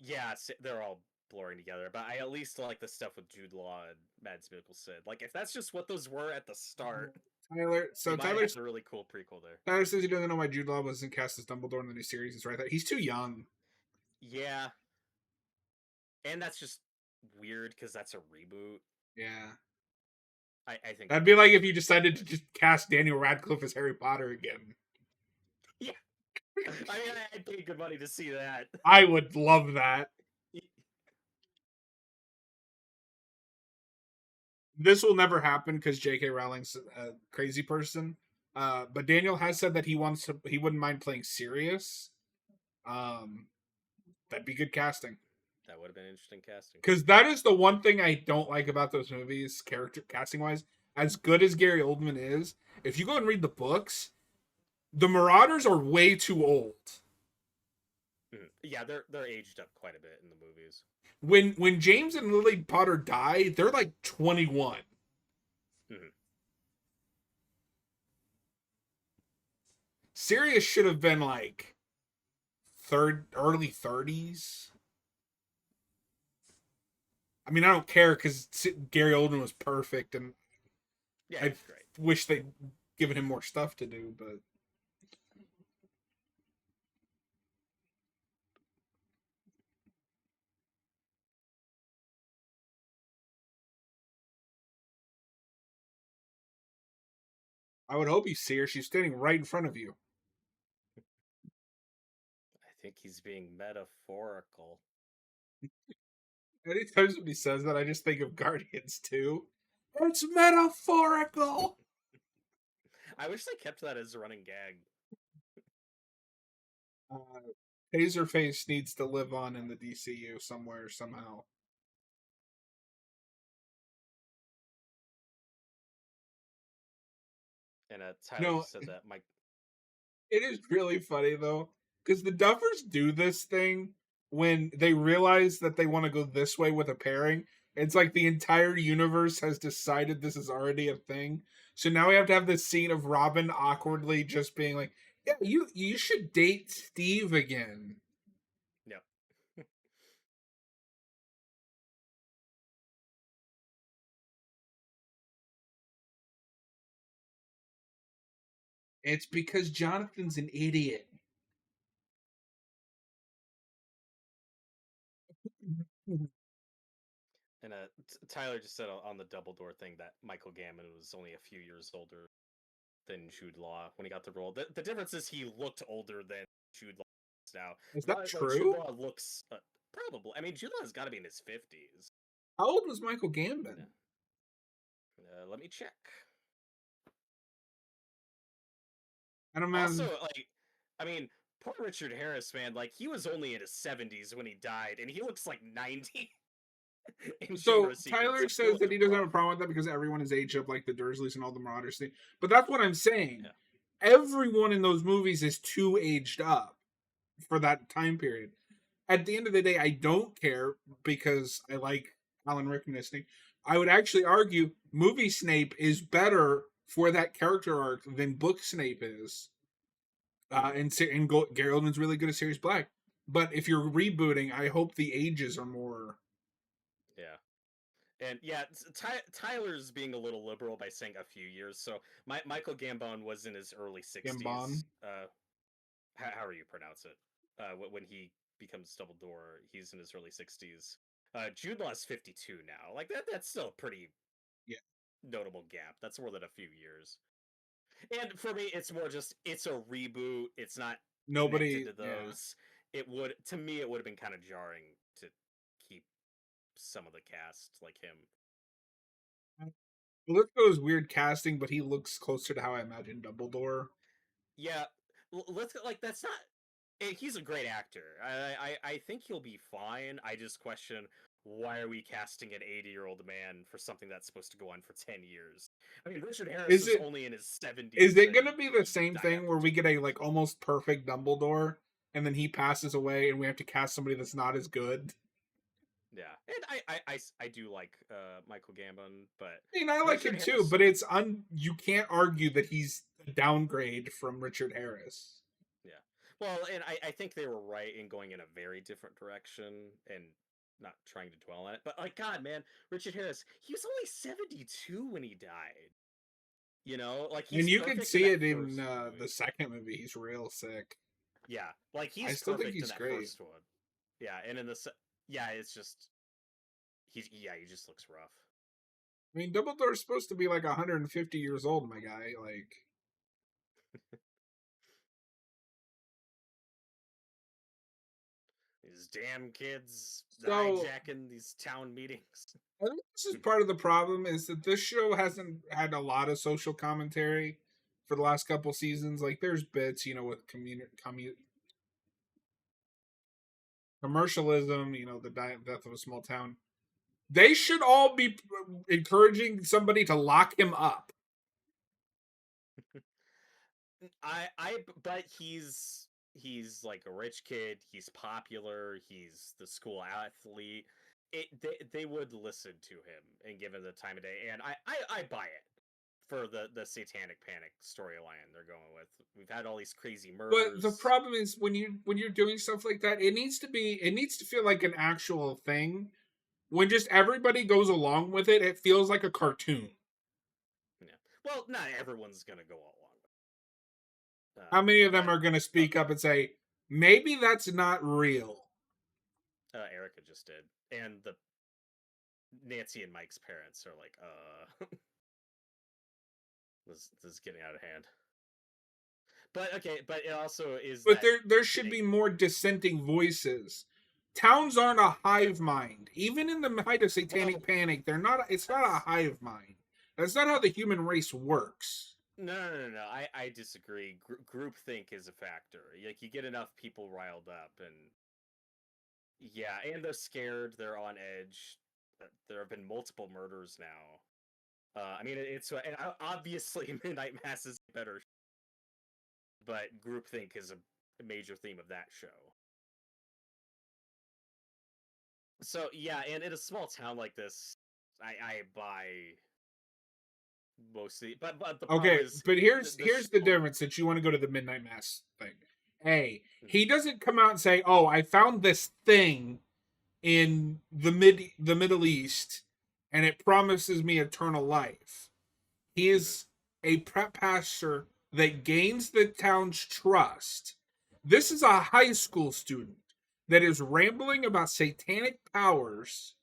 [SPEAKER 2] Yeah, they're all blurring together, but I at least like the stuff with Jude Law and Mads Mikkelsen. Like if that's just what those were at the start,
[SPEAKER 1] Tyler,
[SPEAKER 2] they
[SPEAKER 1] so
[SPEAKER 2] might have had a really cool prequel there.
[SPEAKER 1] Tyler says he doesn't know why Jude Law wasn't cast as Dumbledore in the new series. It's right there. He's too young.
[SPEAKER 2] Yeah, and that's just weird because that's a reboot.
[SPEAKER 1] Yeah,
[SPEAKER 2] I think
[SPEAKER 1] that'd
[SPEAKER 2] they'll
[SPEAKER 1] be
[SPEAKER 2] make
[SPEAKER 1] like
[SPEAKER 2] a
[SPEAKER 1] if you
[SPEAKER 2] pretty
[SPEAKER 1] decided to
[SPEAKER 2] switch.
[SPEAKER 1] just cast Daniel Radcliffe as Harry Potter again.
[SPEAKER 2] Yeah, I mean, I'd pay good money to see that.
[SPEAKER 1] I would love that. This will never happen because J.K. Rowling's a crazy person. But Daniel has said that he wouldn't mind playing Sirius. Um, that'd be good casting.
[SPEAKER 2] That would have been interesting casting.
[SPEAKER 1] Because that is the one thing I don't like about those movies, character casting wise. As good as Gary Oldman is, if you go and read the books, the Marauders are way too old.
[SPEAKER 2] Yeah, they're aged up quite a bit in the movies.
[SPEAKER 1] When James and Lily Potter die, they're like 21.
[SPEAKER 2] Mm-hmm.
[SPEAKER 1] Sirius should have been like early 30s. I mean, I don't care because Gary Oldman was perfect, and
[SPEAKER 2] Yeah,
[SPEAKER 1] I
[SPEAKER 2] he's great.
[SPEAKER 1] wish they'd given him more stuff to do. But I would hope you see her. She's standing right in front of you.
[SPEAKER 2] I think he's being metaphorical.
[SPEAKER 1] Anytime somebody says that, I just think of Guardians too. It's metaphorical.
[SPEAKER 2] I wish they kept that as a running gag.
[SPEAKER 1] Taserface needs to live on in the DCU somewhere somehow.
[SPEAKER 2] And Tyler
[SPEAKER 1] No,
[SPEAKER 2] just said that Mike.
[SPEAKER 1] it is really funny though, because the Duffers do this thing when they realize that they want to go this way with a pairing. It's like the entire universe has decided this is already a thing. So now we have to have this scene of Robin awkwardly just being like, "Yeah, you should date Steve again."
[SPEAKER 2] Yep.
[SPEAKER 1] It's because Jonathan's an idiot.
[SPEAKER 2] And Tyler just said on the double door thing that Michael Gambon was only a few years older than Jude Law when he got the role. The difference is he looked older than Jude Law is now.
[SPEAKER 1] Is that
[SPEAKER 2] Like Jude
[SPEAKER 1] true?
[SPEAKER 2] Law looks probably. I mean, Jude Law has got to be in his 50s.
[SPEAKER 1] How old was Michael Gambon?
[SPEAKER 2] Yeah. Let me check.
[SPEAKER 1] I don't
[SPEAKER 2] Also,
[SPEAKER 1] imagine.
[SPEAKER 2] like, I mean, poor Richard Harris, man. Like, he was only in his 70s when he died, and he looks like 90 in
[SPEAKER 1] So
[SPEAKER 2] Chamber of Secrets.
[SPEAKER 1] Tyler
[SPEAKER 2] Like, he
[SPEAKER 1] says
[SPEAKER 2] looked
[SPEAKER 1] that he doesn't have
[SPEAKER 2] rough.
[SPEAKER 1] a problem with that because everyone is aged up, like the Dursleys and all the Marauders thing. But that's what I'm saying.
[SPEAKER 2] Yeah.
[SPEAKER 1] Everyone in those movies is too aged up for that time period. At the end of the day, I don't care because I like Alan Rickman. I would actually argue movie Snape is better for that character arc than book Snape is.
[SPEAKER 2] Mm-hmm.
[SPEAKER 1] Gary Oldman's really good at Sirius Black. But if you're rebooting, I hope the ages are more
[SPEAKER 2] Yeah. And yeah, Tyler's being a little liberal by saying a few years. So Michael Gambon was in his early 60s.
[SPEAKER 1] Gambon.
[SPEAKER 2] However you pronounce it. When he becomes Dumbledore, he's in his early 60s. Jude Law's 52 now. Like that's still a pretty
[SPEAKER 1] Yeah.
[SPEAKER 2] notable gap. That's more than a few years. And for me, it's more just it's a reboot. It's not connected
[SPEAKER 1] Nobody.
[SPEAKER 2] to
[SPEAKER 1] Yeah.
[SPEAKER 2] those. It would to me it would have been kind of jarring to keep some of the cast like him.
[SPEAKER 1] Lithgow is weird casting, but he looks closer to how I imagine Dumbledore.
[SPEAKER 2] Yeah, let's like that's not. He's a great actor. I think he'll be fine. I just question why are we casting an 80-year-old man for something that's supposed to go on for 10 years? I mean, Richard Harris
[SPEAKER 1] Is
[SPEAKER 2] is
[SPEAKER 1] it
[SPEAKER 2] only in his
[SPEAKER 1] is
[SPEAKER 2] 70s
[SPEAKER 1] it
[SPEAKER 2] and
[SPEAKER 1] gonna be the same
[SPEAKER 2] died
[SPEAKER 1] thing
[SPEAKER 2] after
[SPEAKER 1] where we
[SPEAKER 2] two
[SPEAKER 1] get a
[SPEAKER 2] movies.
[SPEAKER 1] like almost perfect Dumbledore and then he passes away and we have to cast somebody that's not as good?
[SPEAKER 2] Yeah, and I do like Michael Gambon, but
[SPEAKER 1] I mean, I like
[SPEAKER 2] Richard
[SPEAKER 1] him too,
[SPEAKER 2] Harris.
[SPEAKER 1] but you can't argue that he's a downgrade from Richard Harris.
[SPEAKER 2] Yeah, well, and I think they were right in going in a very different direction and not trying to dwell on it. But like, God, man, Richard Harris, he was only 72 when he died. You know, like
[SPEAKER 1] And
[SPEAKER 2] he's
[SPEAKER 1] you could
[SPEAKER 2] perfect in
[SPEAKER 1] see
[SPEAKER 2] that
[SPEAKER 1] it in
[SPEAKER 2] first
[SPEAKER 1] the
[SPEAKER 2] movie.
[SPEAKER 1] second movie. He's real sick.
[SPEAKER 2] Yeah, like
[SPEAKER 1] I
[SPEAKER 2] he's
[SPEAKER 1] still think
[SPEAKER 2] perfect in
[SPEAKER 1] he's
[SPEAKER 2] that
[SPEAKER 1] great.
[SPEAKER 2] first one. Yeah, and in yeah, it's just he just looks rough.
[SPEAKER 1] I mean, Dumbledore's supposed to be like 150 years old, my guy. Like,
[SPEAKER 2] These damn kids
[SPEAKER 1] so
[SPEAKER 2] hijacking these town meetings.
[SPEAKER 1] I think this is part of the problem is that this show hasn't had a lot of social commentary for the last couple seasons. Like, there's bits, with commercialism, the death of a small town. They should all be encouraging somebody to lock him up.
[SPEAKER 2] But he's like a rich kid. He's popular. He's the school athlete. They would listen to him and give him the time of day, and I buy it for the Satanic Panic storyline they're going with. We've had all these crazy
[SPEAKER 1] But the
[SPEAKER 2] murders.
[SPEAKER 1] problem is when you're doing stuff like that, it needs to feel like an actual thing. When just everybody goes along with it, it feels like a cartoon.
[SPEAKER 2] Yeah. Well, not everyone's gonna go along with
[SPEAKER 1] How many of them
[SPEAKER 2] but
[SPEAKER 1] are going to
[SPEAKER 2] uh,
[SPEAKER 1] speak up and say, maybe that's not real?
[SPEAKER 2] Erica just did, and the Nancy and Mike's parents are like, this is getting out of hand. But okay, but it also is
[SPEAKER 1] But
[SPEAKER 2] that
[SPEAKER 1] there should
[SPEAKER 2] they
[SPEAKER 1] be more dissenting voices. Towns aren't a hive mind. Even in the height of satanic
[SPEAKER 2] well
[SPEAKER 1] panic, they're not. It's not a
[SPEAKER 2] that's
[SPEAKER 1] hive mind. That's not how the human race works.
[SPEAKER 2] no. I disagree. Groupthink is a factor. Like you get enough people riled up, and yeah, and they're scared. They're on edge. There have been multiple murders now. I mean, it's and obviously Midnight Mass is better, but groupthink is a major theme of that show. So yeah, and in a small town like this, I buy mostly, but the problem
[SPEAKER 1] Okay,
[SPEAKER 2] is
[SPEAKER 1] but
[SPEAKER 2] the
[SPEAKER 1] here's the
[SPEAKER 2] show.
[SPEAKER 1] difference that you want to go to the Midnight Mass thing. A,
[SPEAKER 2] Mhm.
[SPEAKER 1] he doesn't come out and say, "Oh, I found this thing in the Middle East, and it promises me eternal life." He
[SPEAKER 2] Mhm.
[SPEAKER 1] is a prep pastor that gains the town's trust. This is a high school student that is rambling about satanic powers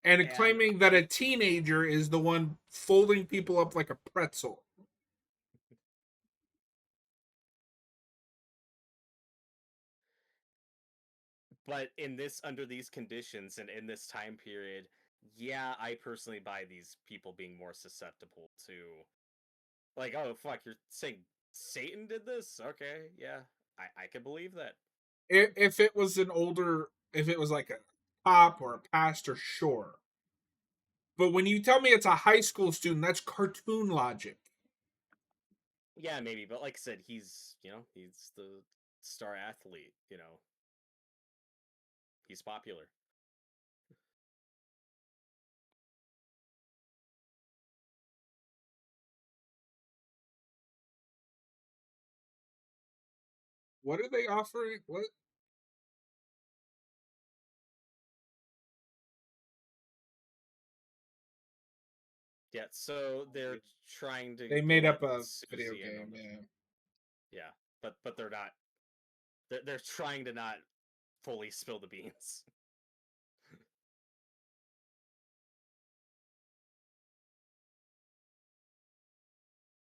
[SPEAKER 1] and
[SPEAKER 2] And
[SPEAKER 1] claiming that a teenager is the one folding people up like a pretzel.
[SPEAKER 2] but in this under these conditions and in this time period, yeah, I personally buy these people being more susceptible to, like, oh fuck, you're saying Satan did this? Okay, yeah, I can believe that.
[SPEAKER 1] If it was an older, if it was like a cop or a pastor, sure. But when you tell me it's a high school student, that's cartoon logic.
[SPEAKER 2] Yeah, maybe, but like I said, he's the star athlete. He's popular.
[SPEAKER 1] What are they offering? What
[SPEAKER 2] Yeah, so they're trying to
[SPEAKER 1] they made
[SPEAKER 2] let
[SPEAKER 1] up a video
[SPEAKER 2] Susie in on
[SPEAKER 1] game?
[SPEAKER 2] the
[SPEAKER 1] Yeah,
[SPEAKER 2] yeah, but they're not. They're trying to not fully spill the beans.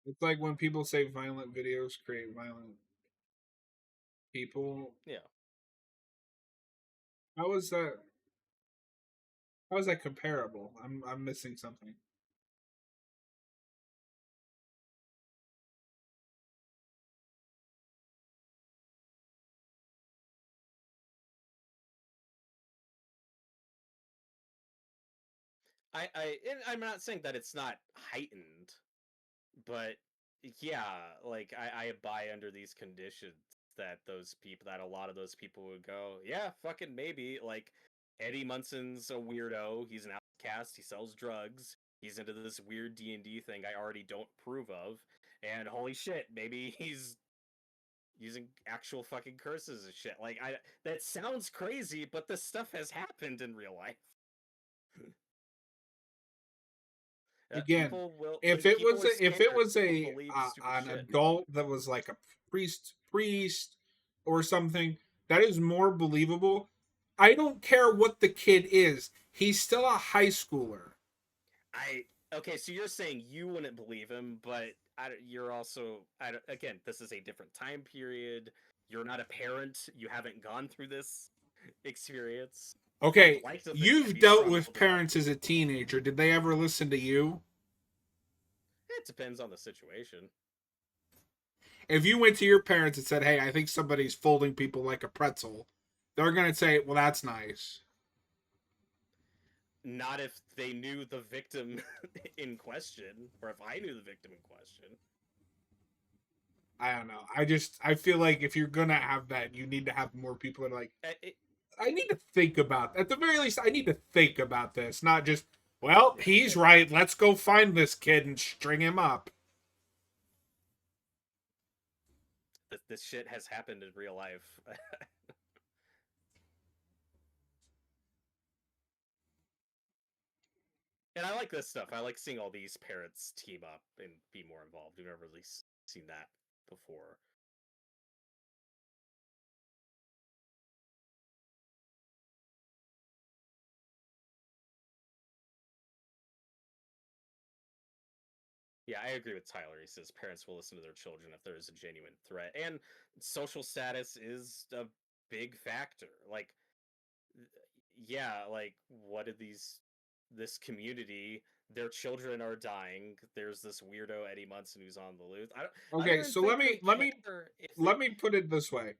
[SPEAKER 1] it's like when people say violent videos create violent people.
[SPEAKER 2] Yeah,
[SPEAKER 1] How is that? How is that comparable? I'm missing something.
[SPEAKER 2] and I'm not saying that it's not heightened, but yeah, like I buy under these conditions that a lot of those people would go, yeah, fucking maybe. Like, Eddie Munson's a weirdo. He's an outcast. He sells drugs. He's into this weird D&D thing I already don't approve of. And holy shit, maybe he's using actual fucking curses and shit. Like, I that sounds crazy, but this stuff has happened in real life.
[SPEAKER 1] Again,
[SPEAKER 2] People will
[SPEAKER 1] if
[SPEAKER 2] when
[SPEAKER 1] it
[SPEAKER 2] people
[SPEAKER 1] was
[SPEAKER 2] are
[SPEAKER 1] if it
[SPEAKER 2] scared,
[SPEAKER 1] was
[SPEAKER 2] they'll
[SPEAKER 1] a
[SPEAKER 2] believe stupid
[SPEAKER 1] an
[SPEAKER 2] shit.
[SPEAKER 1] adult that was like a priest or something, that is more believable. I don't care what the kid is. He's still a high schooler.
[SPEAKER 2] I Okay, so you're saying you wouldn't believe him, but you're also again, this is a different time period. You're not a parent. You haven't gone through this experience. I'd
[SPEAKER 1] Okay,
[SPEAKER 2] like to think I'd
[SPEAKER 1] you've
[SPEAKER 2] be
[SPEAKER 1] dealt
[SPEAKER 2] strong
[SPEAKER 1] with
[SPEAKER 2] willed enough
[SPEAKER 1] parents
[SPEAKER 2] to.
[SPEAKER 1] as a teenager. Did they ever listen to you?
[SPEAKER 2] It depends on the situation.
[SPEAKER 1] If you went to your parents and said, "Hey, I think somebody's folding people like a pretzel," they're gonna say, "Well, that's nice."
[SPEAKER 2] Not if they knew the victim in question, or if I knew the victim in question.
[SPEAKER 1] I don't know. I feel like if you're gonna have that, you need to have more people that are like,
[SPEAKER 2] It
[SPEAKER 1] I need to think about. At the very least, I need to think about this, not just, well,
[SPEAKER 2] yeah,
[SPEAKER 1] he's right. Let's go find this kid and string him up.
[SPEAKER 2] this shit has happened in real life. And I like this stuff. I like seeing all these parents team up and be more involved. We've never really seen that before. Yeah, I agree with Tyler. He says parents will listen to their children if there is a genuine threat. And social status is a big factor. Like, yeah, like, what did this community, their children are dying. There's this weirdo Eddie Munson who's on the loose. I don't
[SPEAKER 1] Okay,
[SPEAKER 2] even
[SPEAKER 1] so
[SPEAKER 2] think they care if
[SPEAKER 1] let me put it this way.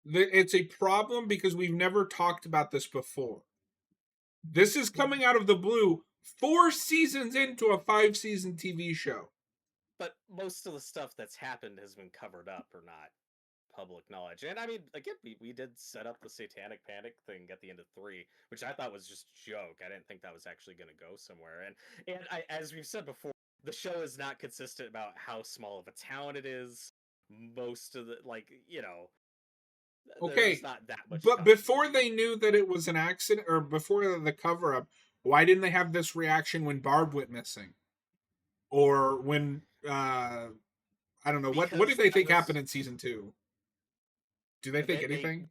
[SPEAKER 1] It's a problem because we've never talked about this before. This is coming out of the blue 4 seasons into a 5 season TV show.
[SPEAKER 2] but most of the stuff that's happened has been covered up or not public knowledge. And I mean, again, we did set up the Satanic Panic thing at the end of 3, which I thought was just a joke. I didn't think that was actually going to go somewhere. And as we've said before, the show is not consistent about how small of a town it is. Most of the there's
[SPEAKER 1] Okay,
[SPEAKER 2] not that much
[SPEAKER 1] but before
[SPEAKER 2] continuity.
[SPEAKER 1] they knew that it was an accident, or before the cover up, why didn't they have this reaction when Barb went missing, or when I don't know what did
[SPEAKER 2] Because
[SPEAKER 1] they
[SPEAKER 2] that
[SPEAKER 1] think happened
[SPEAKER 2] was
[SPEAKER 1] in season 2? Do they think
[SPEAKER 2] they
[SPEAKER 1] anything?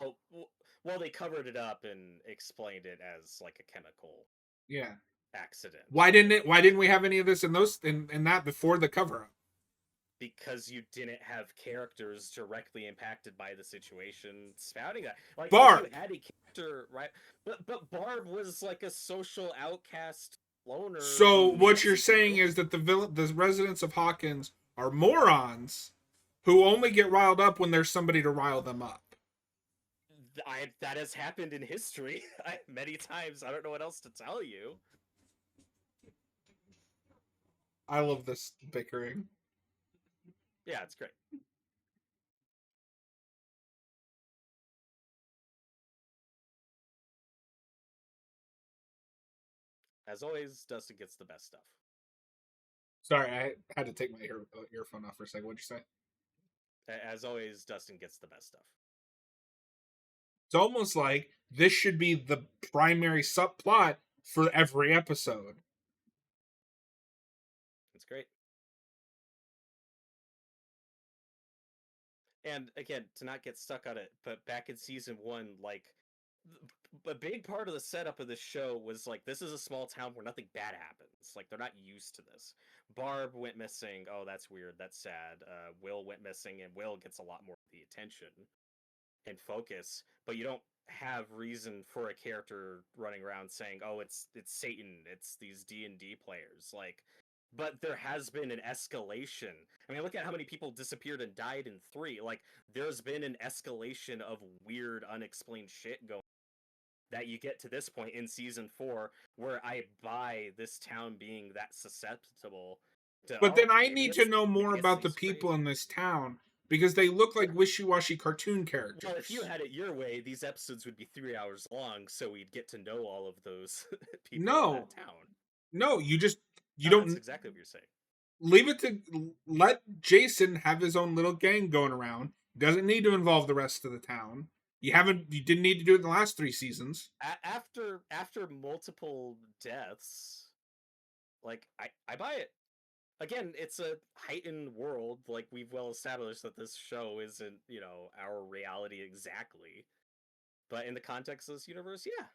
[SPEAKER 2] well they covered it up and explained it as like a chemical
[SPEAKER 1] Yeah.
[SPEAKER 2] accident, but
[SPEAKER 1] Why didn't we have any of this in those in that before the cover up?
[SPEAKER 2] because you didn't have characters directly impacted by the situation spouting that. Like if you
[SPEAKER 1] Barb.
[SPEAKER 2] had a character, right? But Barb was like a social outcast loner
[SPEAKER 1] So
[SPEAKER 2] who
[SPEAKER 1] what you're
[SPEAKER 2] wasn't
[SPEAKER 1] saying
[SPEAKER 2] really.
[SPEAKER 1] is that the residents of Hawkins are morons who only get riled up when there's somebody to rile them up.
[SPEAKER 2] That has happened in history many times. I don't know what else to tell you.
[SPEAKER 1] I love this bickering.
[SPEAKER 2] Yeah, it's great. As always, Dustin gets the best stuff.
[SPEAKER 1] Sorry, I had to take my earphone off for a second. What'd you say?
[SPEAKER 2] As always, Dustin gets the best stuff.
[SPEAKER 1] It's almost like this should be the primary subplot for every episode.
[SPEAKER 2] It's great. And again, to not get stuck on it, but back in season 1, like a big part of the setup of this show was like this is a small town where nothing bad happens. Like they're not used to this. Barb went missing. Oh, that's weird. That's sad. Will went missing, and Will gets a lot more of the attention and focus. But you don't have reason for a character running around saying, "Oh, it's Satan. It's these D&D players." Like, but there has been an escalation. I mean, look at how many people disappeared and died in 3. Like, there's been an escalation of weird, unexplained shit going that you get to this point in season 4 where I buy this town being that susceptible to,
[SPEAKER 1] But then
[SPEAKER 2] oh,
[SPEAKER 1] I need to know more
[SPEAKER 2] maybe it's
[SPEAKER 1] about the
[SPEAKER 2] these
[SPEAKER 1] people in
[SPEAKER 2] crazy.
[SPEAKER 1] this town because they look
[SPEAKER 2] Sure.
[SPEAKER 1] like wishy-washy cartoon
[SPEAKER 2] Well, if you
[SPEAKER 1] characters.
[SPEAKER 2] had it your way, these episodes would be 3 hours long, so we'd get to know all of those people in
[SPEAKER 1] No,
[SPEAKER 2] that town.
[SPEAKER 1] no, you
[SPEAKER 2] That's
[SPEAKER 1] don't
[SPEAKER 2] exactly what you're saying.
[SPEAKER 1] leave it to let Jason have his own little gang going around. Doesn't need to involve the rest of the town. You didn't need to do it in the last 3 seasons.
[SPEAKER 2] After multiple deaths, like I buy it. Again, it's a heightened world. Like we've well established that this show isn't our reality exactly, but in the context of this universe, yeah.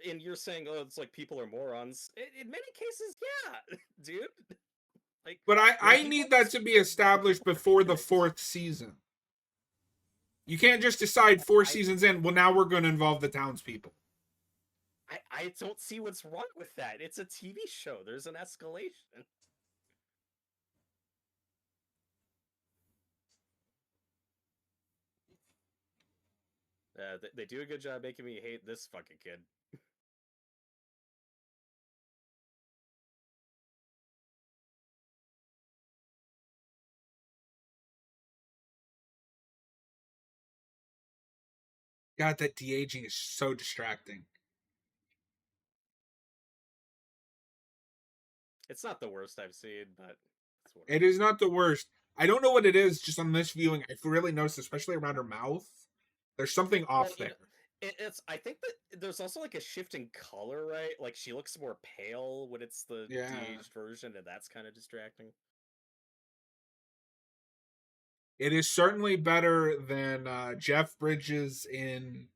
[SPEAKER 2] And you're saying, oh, it's like people are morons. In many cases, yeah, dude. Like
[SPEAKER 1] But
[SPEAKER 2] when
[SPEAKER 1] I
[SPEAKER 2] people
[SPEAKER 1] need that to be
[SPEAKER 2] disappear,
[SPEAKER 1] established
[SPEAKER 2] people
[SPEAKER 1] before the
[SPEAKER 2] get it.
[SPEAKER 1] 4th season. You can't just decide four
[SPEAKER 2] I
[SPEAKER 1] seasons in, well, now we're going to involve the townspeople.
[SPEAKER 2] I don't see what's wrong with that. It's a TV show. There's an escalation. They do a good job making me hate this fucking kid.
[SPEAKER 1] God, that de aging is so distracting.
[SPEAKER 2] It's not the worst I've seen, but it's
[SPEAKER 1] It
[SPEAKER 2] whatever.
[SPEAKER 1] is not the worst. I don't know what it is. Just on this viewing, I've really noticed, especially around her mouth. There's something
[SPEAKER 2] Well,
[SPEAKER 1] off there.
[SPEAKER 2] it's. I think that there's also like a shift in color, right? Like she looks more pale when it's the
[SPEAKER 1] Yeah,
[SPEAKER 2] de-aged version, and that's kind of distracting.
[SPEAKER 1] it is certainly better than Jeff Bridges in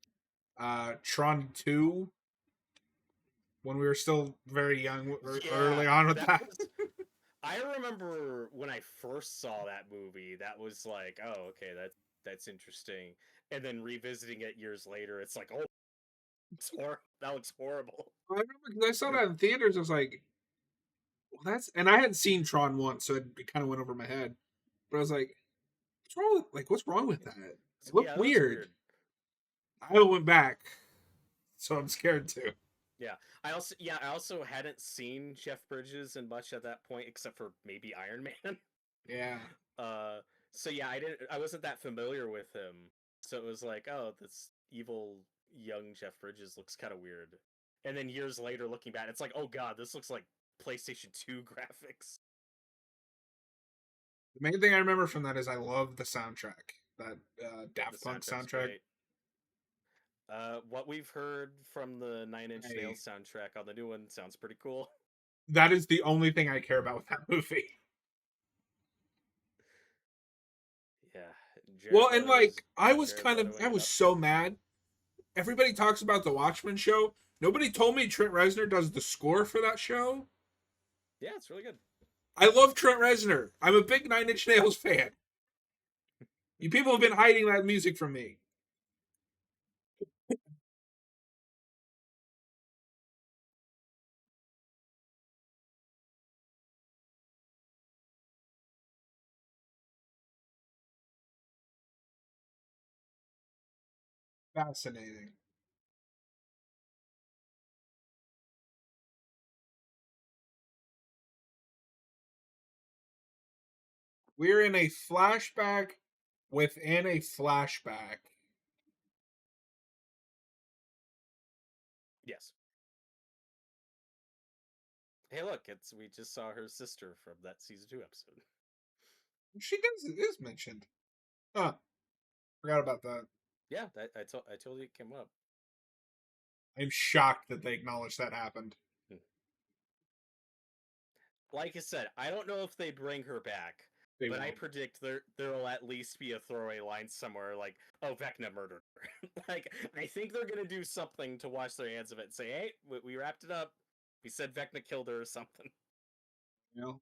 [SPEAKER 1] Tron 2 when we were still very young,
[SPEAKER 2] Yeah,
[SPEAKER 1] early on with
[SPEAKER 2] that
[SPEAKER 1] that.
[SPEAKER 2] was. I remember when I first saw that movie, that was like, oh, okay, that's interesting. And then revisiting it years later, it's like, oh, that looks horrible.
[SPEAKER 1] I remember because I saw that in theaters. I was like, well, and I hadn't seen Tron once, so it kind of went over my head. But I was like, what's wrong with that? It looked
[SPEAKER 2] Yeah, that looks
[SPEAKER 1] weird.
[SPEAKER 2] weird.
[SPEAKER 1] I went back, so I'm scared too.
[SPEAKER 2] Yeah. I also hadn't seen Jeff Bridges in much at that point except for maybe Iron Man.
[SPEAKER 1] Yeah.
[SPEAKER 2] uh so yeah, I wasn't that familiar with him. So it was like, oh, this evil young Jeff Bridges looks kind of weird. And then years later looking back, it's like, oh god, this looks like PlayStation 2 graphics.
[SPEAKER 1] The main thing I remember from that is I love the soundtrack. That
[SPEAKER 2] The
[SPEAKER 1] Daft Punk
[SPEAKER 2] soundtrack's
[SPEAKER 1] soundtrack.
[SPEAKER 2] great. What we've heard from the Nine Inch
[SPEAKER 1] I,
[SPEAKER 2] Nails soundtrack on the new one sounds pretty cool.
[SPEAKER 1] that is the only thing I care about with that movie.
[SPEAKER 2] Yeah,
[SPEAKER 1] Well,
[SPEAKER 2] Jared
[SPEAKER 1] and
[SPEAKER 2] Leto's
[SPEAKER 1] like I was
[SPEAKER 2] Jared
[SPEAKER 1] kind of I
[SPEAKER 2] Letoing it
[SPEAKER 1] was
[SPEAKER 2] up.
[SPEAKER 1] so mad. Everybody talks about the Watchmen show. Nobody told me Trent Reznor does the score for that show.
[SPEAKER 2] Yeah, it's really good.
[SPEAKER 1] I love Trent Reznor. I'm a big Nine Inch Nails fan. You people have been hiding that music from me. Fascinating. We're in a flashback within a flashback.
[SPEAKER 2] Yes. Hey, look, it's we just saw her sister from that season 2 episode.
[SPEAKER 1] She does is mentioned. Huh. Forgot about that.
[SPEAKER 2] Yeah, I told you it came up.
[SPEAKER 1] I'm shocked that they acknowledged that happened.
[SPEAKER 2] Hmm. Like I said, I don't know if they bring her back,
[SPEAKER 1] They
[SPEAKER 2] but I
[SPEAKER 1] won't.
[SPEAKER 2] predict there'll at least be a throwaway line somewhere like, "Oh, Vecna murdered her." Like, I think they're gonna do something to wash their hands of it and say, "Hey, we wrapped it up. We said Vecna killed her or something."
[SPEAKER 1] You know.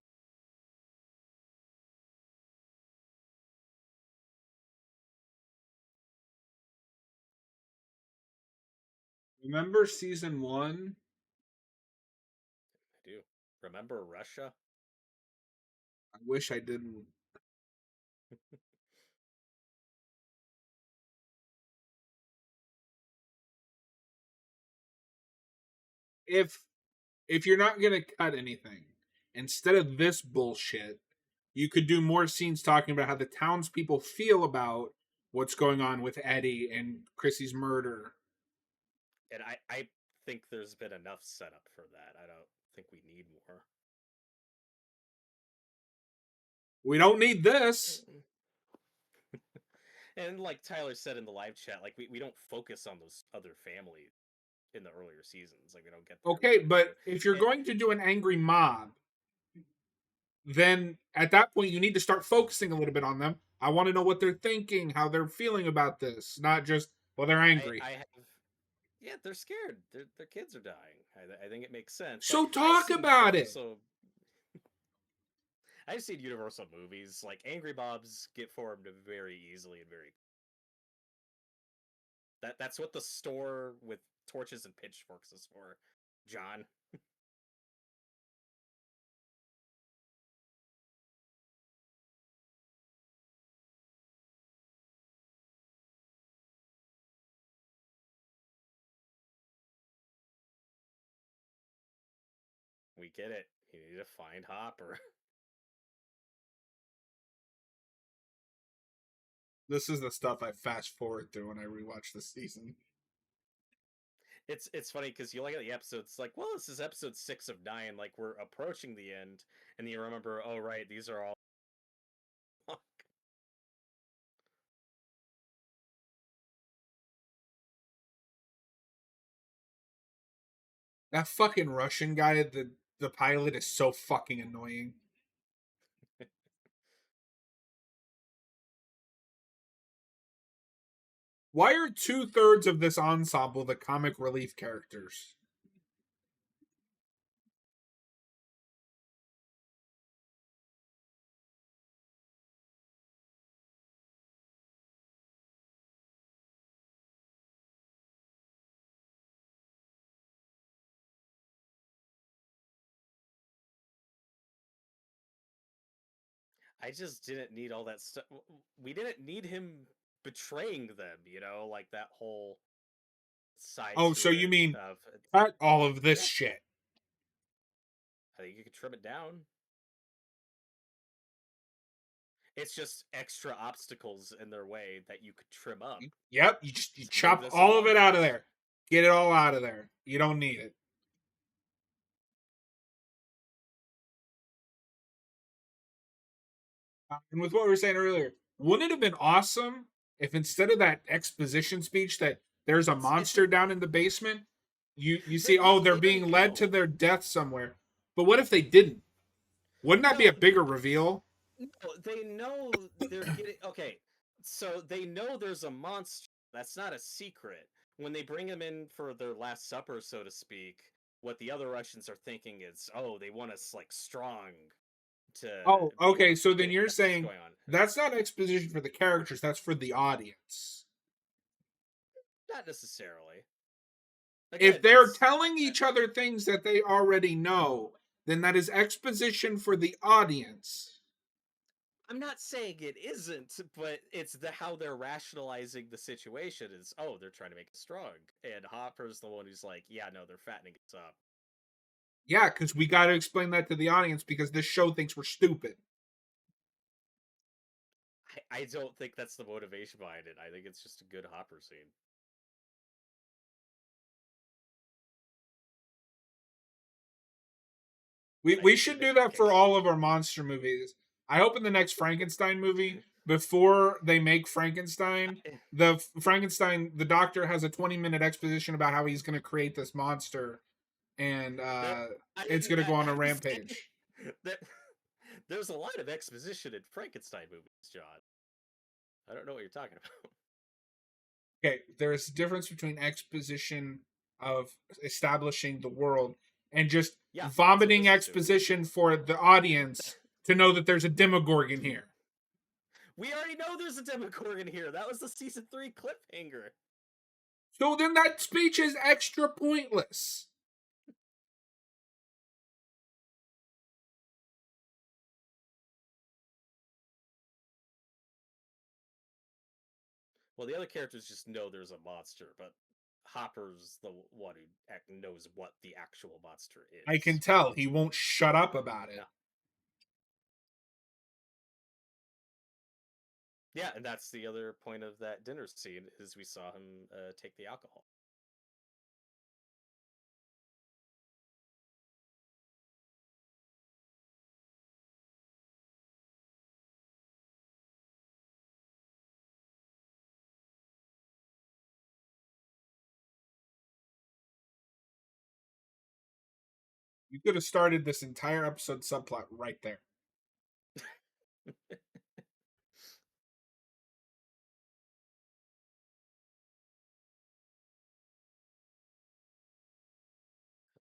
[SPEAKER 1] Remember season one?
[SPEAKER 2] I do. Remember Russia?
[SPEAKER 1] I wish I didn't. If you're not gonna cut anything, instead of this bullshit, you could do more scenes talking about how the townspeople feel about what's going on with Eddie and Chrissy's murder.
[SPEAKER 2] And I think there's been enough setup for that. I don't think we need more.
[SPEAKER 1] We don't need this.
[SPEAKER 2] Mm-mm. And like Tyler said in the live chat, like we don't focus on those other families in the earlier seasons. Like we don't get their
[SPEAKER 1] Okay,
[SPEAKER 2] point of view.
[SPEAKER 1] but if you're
[SPEAKER 2] It,
[SPEAKER 1] going to do an angry mob, then at that point you need to start focusing a little bit on them. I want to know what they're thinking, how they're feeling about this, not just well they're angry.
[SPEAKER 2] I have yeah, they're scared. Their kids are dying. I think it makes sense. Like
[SPEAKER 1] So talk about it.
[SPEAKER 2] I've seen Universal movies. Like angry mobs get formed very easily and very that's what the store with torches and pitchforks is for, John. We get it. You need to find Hopper.
[SPEAKER 1] This is the stuff I fast forward through when I rewatch the season.
[SPEAKER 2] It's funny because you look at the episodes, it's like, well, this is episode 6 of 9. Like we're approaching the end, and you remember, oh right, these are all.
[SPEAKER 1] That fucking Russian guy, the pilot, is so fucking annoying. Why are 2/3 of this ensemble the comic relief characters?
[SPEAKER 2] I just didn't need all that stuff. We didn't need him betraying them, like that whole side
[SPEAKER 1] Oh,
[SPEAKER 2] to
[SPEAKER 1] so you
[SPEAKER 2] it
[SPEAKER 1] mean
[SPEAKER 2] of
[SPEAKER 1] cut all of this
[SPEAKER 2] yeah,
[SPEAKER 1] shit?
[SPEAKER 2] I think you could trim it down. It's just extra obstacles in their way that you could trim up
[SPEAKER 1] Yep, you
[SPEAKER 2] to move
[SPEAKER 1] chop
[SPEAKER 2] this
[SPEAKER 1] all of
[SPEAKER 2] along.
[SPEAKER 1] it out of there. Get it all out of there. You don't need it. And with what we were saying earlier, wouldn't it have been awesome if instead of that exposition speech that there's a
[SPEAKER 2] It's
[SPEAKER 1] monster down in the basement, you see,
[SPEAKER 2] they
[SPEAKER 1] oh, they're
[SPEAKER 2] already
[SPEAKER 1] being led to
[SPEAKER 2] know.
[SPEAKER 1] their death somewhere. But what if they didn't? Wouldn't that be a
[SPEAKER 2] No,
[SPEAKER 1] bigger reveal?
[SPEAKER 2] no, they know they're getting okay. So they know there's a monster. That's not a secret. When they bring him in for their last supper, so to speak, what the other Russians are thinking is, oh, they want us like strong to,
[SPEAKER 1] Oh, okay. So then
[SPEAKER 2] get
[SPEAKER 1] you're
[SPEAKER 2] that's what's
[SPEAKER 1] saying
[SPEAKER 2] going on.
[SPEAKER 1] that's not exposition for the characters, that's for the audience.
[SPEAKER 2] Not necessarily.
[SPEAKER 1] If
[SPEAKER 2] Again,
[SPEAKER 1] they're
[SPEAKER 2] it's
[SPEAKER 1] telling each other things that they already know, then that is exposition for the audience.
[SPEAKER 2] I'm not saying it isn't, but it's how they're rationalizing the situation is, oh, they're trying to make it strong. And Hopper's the one who's like, yeah, no, they're fattening us up.
[SPEAKER 1] Yeah, because we got to explain that to the audience because this show thinks we're stupid.
[SPEAKER 2] I don't think that's the motivation behind it. I think it's just a good Hopper scene.
[SPEAKER 1] We
[SPEAKER 2] And I
[SPEAKER 1] we
[SPEAKER 2] think the
[SPEAKER 1] should do that for
[SPEAKER 2] occasional.
[SPEAKER 1] all of our monster movies. I hope in the next Frankenstein movie, before they make Frankenstein, the doctor has a 20-minute exposition about how he's going to create this monster, and
[SPEAKER 2] There, I
[SPEAKER 1] it's
[SPEAKER 2] mean,
[SPEAKER 1] going to go on a
[SPEAKER 2] I say
[SPEAKER 1] rampage.
[SPEAKER 2] that there's a lot of exposition in Frankenstein movies, John. I don't know what you're talking about.
[SPEAKER 1] Okay, there's a difference between exposition of establishing the world and just
[SPEAKER 2] Yeah, that's what
[SPEAKER 1] vomiting
[SPEAKER 2] this is doing.
[SPEAKER 1] exposition for the audience to know that there's a demogorgon here.
[SPEAKER 2] We already know there's a Demogorgon here. That was the season 3 cliffhanger.
[SPEAKER 1] So then that speech is extra pointless.
[SPEAKER 2] Well, the other characters just know there's a monster, but Hopper's the one who knows what the actual monster
[SPEAKER 1] I can
[SPEAKER 2] is.
[SPEAKER 1] tell he won't shut up about
[SPEAKER 2] No.
[SPEAKER 1] it.
[SPEAKER 2] Yeah, and that's the other point of that dinner scene is we saw him take the alcohol.
[SPEAKER 1] You could have started this entire episode subplot right there.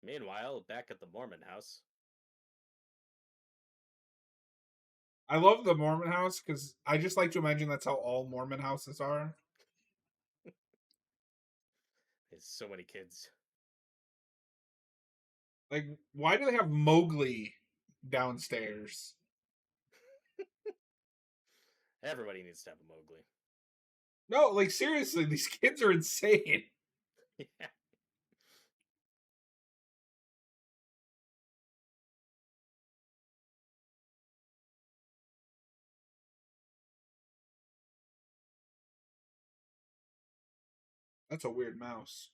[SPEAKER 2] Meanwhile, back at the Mormon house,
[SPEAKER 1] I love the Mormon house because I just like to imagine that's how all Mormon houses are.
[SPEAKER 2] there's so many kids.
[SPEAKER 1] Like, why do they have Mowgli downstairs?
[SPEAKER 2] Everybody needs to have a Mowgli.
[SPEAKER 1] No, like seriously, these kids are insane.
[SPEAKER 2] Yeah.
[SPEAKER 1] That's a weird mouse.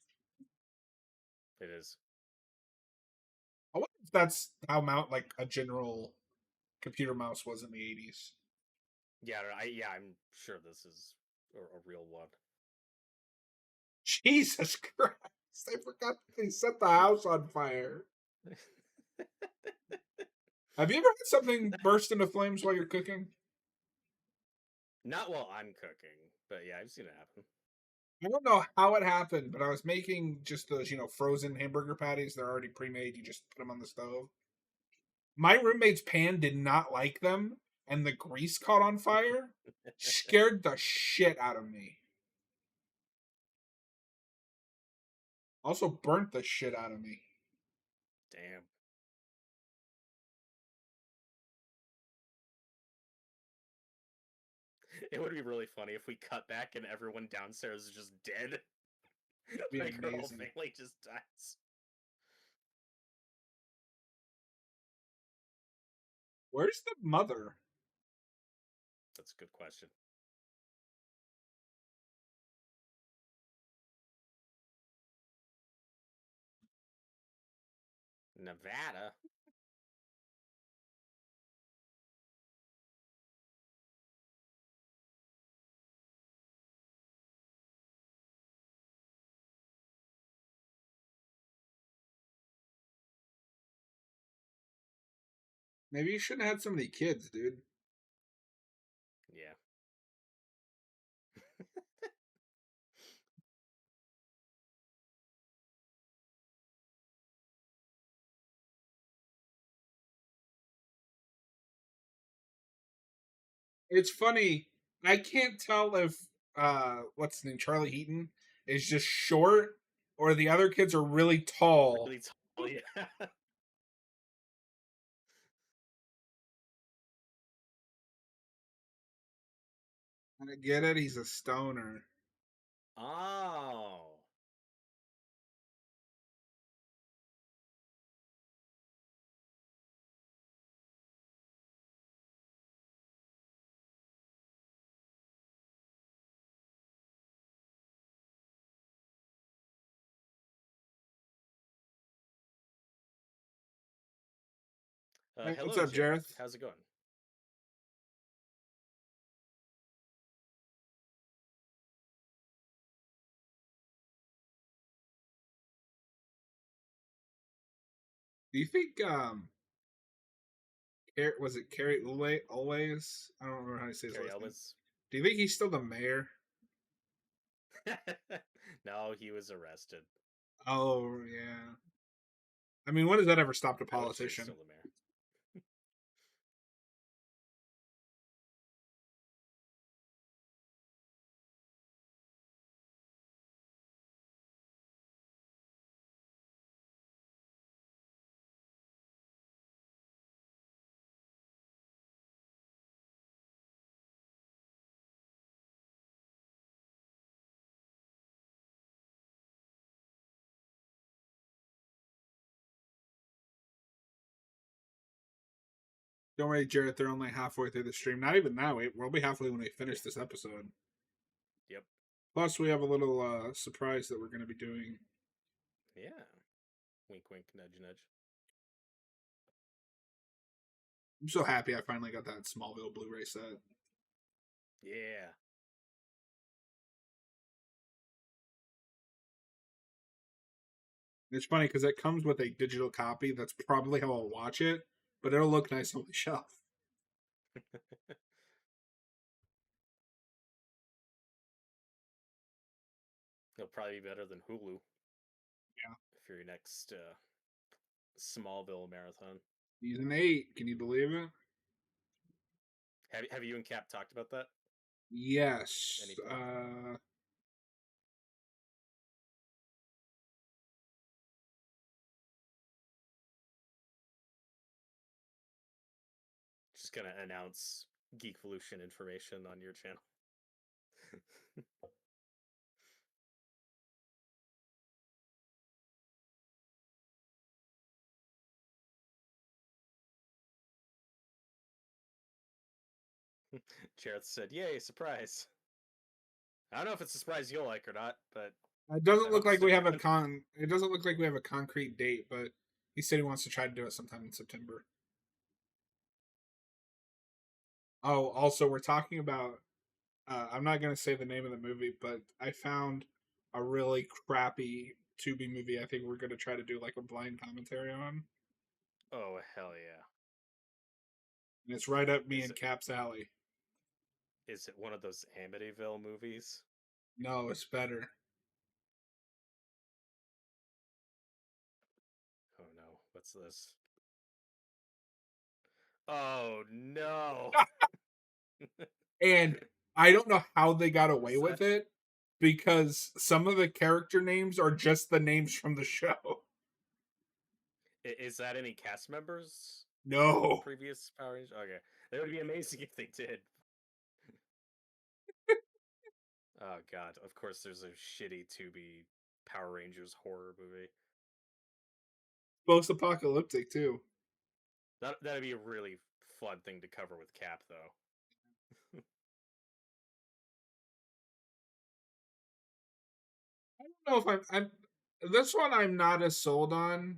[SPEAKER 2] It is.
[SPEAKER 1] I wonder if that's how mount like a general computer mouse was in the 80s.
[SPEAKER 2] Yeah, I'm sure this is a real one.
[SPEAKER 1] Jesus Christ! I forgot that they set the house on fire. Have you ever had something burst into flames while you're cooking?
[SPEAKER 2] Not while I'm cooking, but yeah, I've seen it happen.
[SPEAKER 1] I don't know how it happened, but I was making just those, frozen hamburger patties. They're already pre-made. You just put them on the stove. My roommate's pan did not like them, and the grease caught on fire. Scared the shit out of me. Also burnt the shit out of me.
[SPEAKER 2] Damn. It would be really funny if we cut back and everyone downstairs is just dead.
[SPEAKER 1] That'd be
[SPEAKER 2] Like her whole
[SPEAKER 1] amazing.
[SPEAKER 2] family just dies.
[SPEAKER 1] Where's the mother?
[SPEAKER 2] That's a good question. Nevada.
[SPEAKER 1] Maybe you shouldn't have had so many kids, dude.
[SPEAKER 2] Yeah.
[SPEAKER 1] It's funny. I can't tell if what's his name, Charlie Heaton, is just short or the other kids are really tall.
[SPEAKER 2] Really tall. Yeah.
[SPEAKER 1] I get it, he's a stoner.
[SPEAKER 2] Oh.
[SPEAKER 1] Hey, what's
[SPEAKER 2] Hello,
[SPEAKER 1] up,
[SPEAKER 2] Jareth.
[SPEAKER 1] Jareth?
[SPEAKER 2] How's it going?
[SPEAKER 1] Do you think was it Carrie always? I don't remember how to say his
[SPEAKER 2] Carrie
[SPEAKER 1] last name.
[SPEAKER 2] Elwes?
[SPEAKER 1] Do you think he's still the mayor?
[SPEAKER 2] No, he was arrested.
[SPEAKER 1] Oh yeah. I mean, when does that ever stop a
[SPEAKER 2] I would say he's
[SPEAKER 1] politician?
[SPEAKER 2] still the mayor.
[SPEAKER 1] Don't worry, Jareth. They're only halfway through the stream. Not even that. We'll be halfway when we finish this episode.
[SPEAKER 2] Yep.
[SPEAKER 1] Plus, we have a little surprise that we're going to be doing.
[SPEAKER 2] Yeah. Wink, wink, nudge, nudge.
[SPEAKER 1] I'm so happy I finally got that Smallville Blu-ray set.
[SPEAKER 2] Yeah.
[SPEAKER 1] It's funny because it comes with a digital copy. That's probably how I'll watch it, but it'll look nice on the shelf.
[SPEAKER 2] It'll probably be better than Hulu
[SPEAKER 1] Yeah.
[SPEAKER 2] for your next Smallville marathon.
[SPEAKER 1] Season 8. Can you believe it?
[SPEAKER 2] Have you and Cap talked about that at
[SPEAKER 1] Yes.
[SPEAKER 2] any point? Just gonna announce Geekvolution information on your channel. Jareth said, "Yay, surprise!" I don't know if it's a surprise you'll like or not, but
[SPEAKER 1] It doesn't
[SPEAKER 2] I
[SPEAKER 1] look
[SPEAKER 2] hope
[SPEAKER 1] like
[SPEAKER 2] so.
[SPEAKER 1] we have a con. It doesn't look like we have a concrete date, but he said he wants to try to do it sometime in September. Oh, also, we're talking about. I'm not going to say the name of the movie, but I found a really crappy Tubi movie. I think we're going to try to do like a blind commentary on,
[SPEAKER 2] Oh hell yeah!
[SPEAKER 1] and it's right up me
[SPEAKER 2] Is
[SPEAKER 1] and
[SPEAKER 2] it
[SPEAKER 1] Cap's alley.
[SPEAKER 2] is it one of those Amityville movies?
[SPEAKER 1] No, it's better.
[SPEAKER 2] Oh no, what's this? Oh no!
[SPEAKER 1] And I don't know how they got
[SPEAKER 2] What
[SPEAKER 1] away
[SPEAKER 2] is that?
[SPEAKER 1] with it because some of the character names are just the names from the show.
[SPEAKER 2] Is that any cast members from
[SPEAKER 1] No.
[SPEAKER 2] previous Power Rangers? Okay, that would be amazing if they did. Oh god, of course there's a shitty Tubi Power Rangers horror movie.
[SPEAKER 1] Post-apocalyptic too.
[SPEAKER 2] That'd be a really fun thing to cover with Cap, though.
[SPEAKER 1] I don't know if I'm this one I'm not as sold on.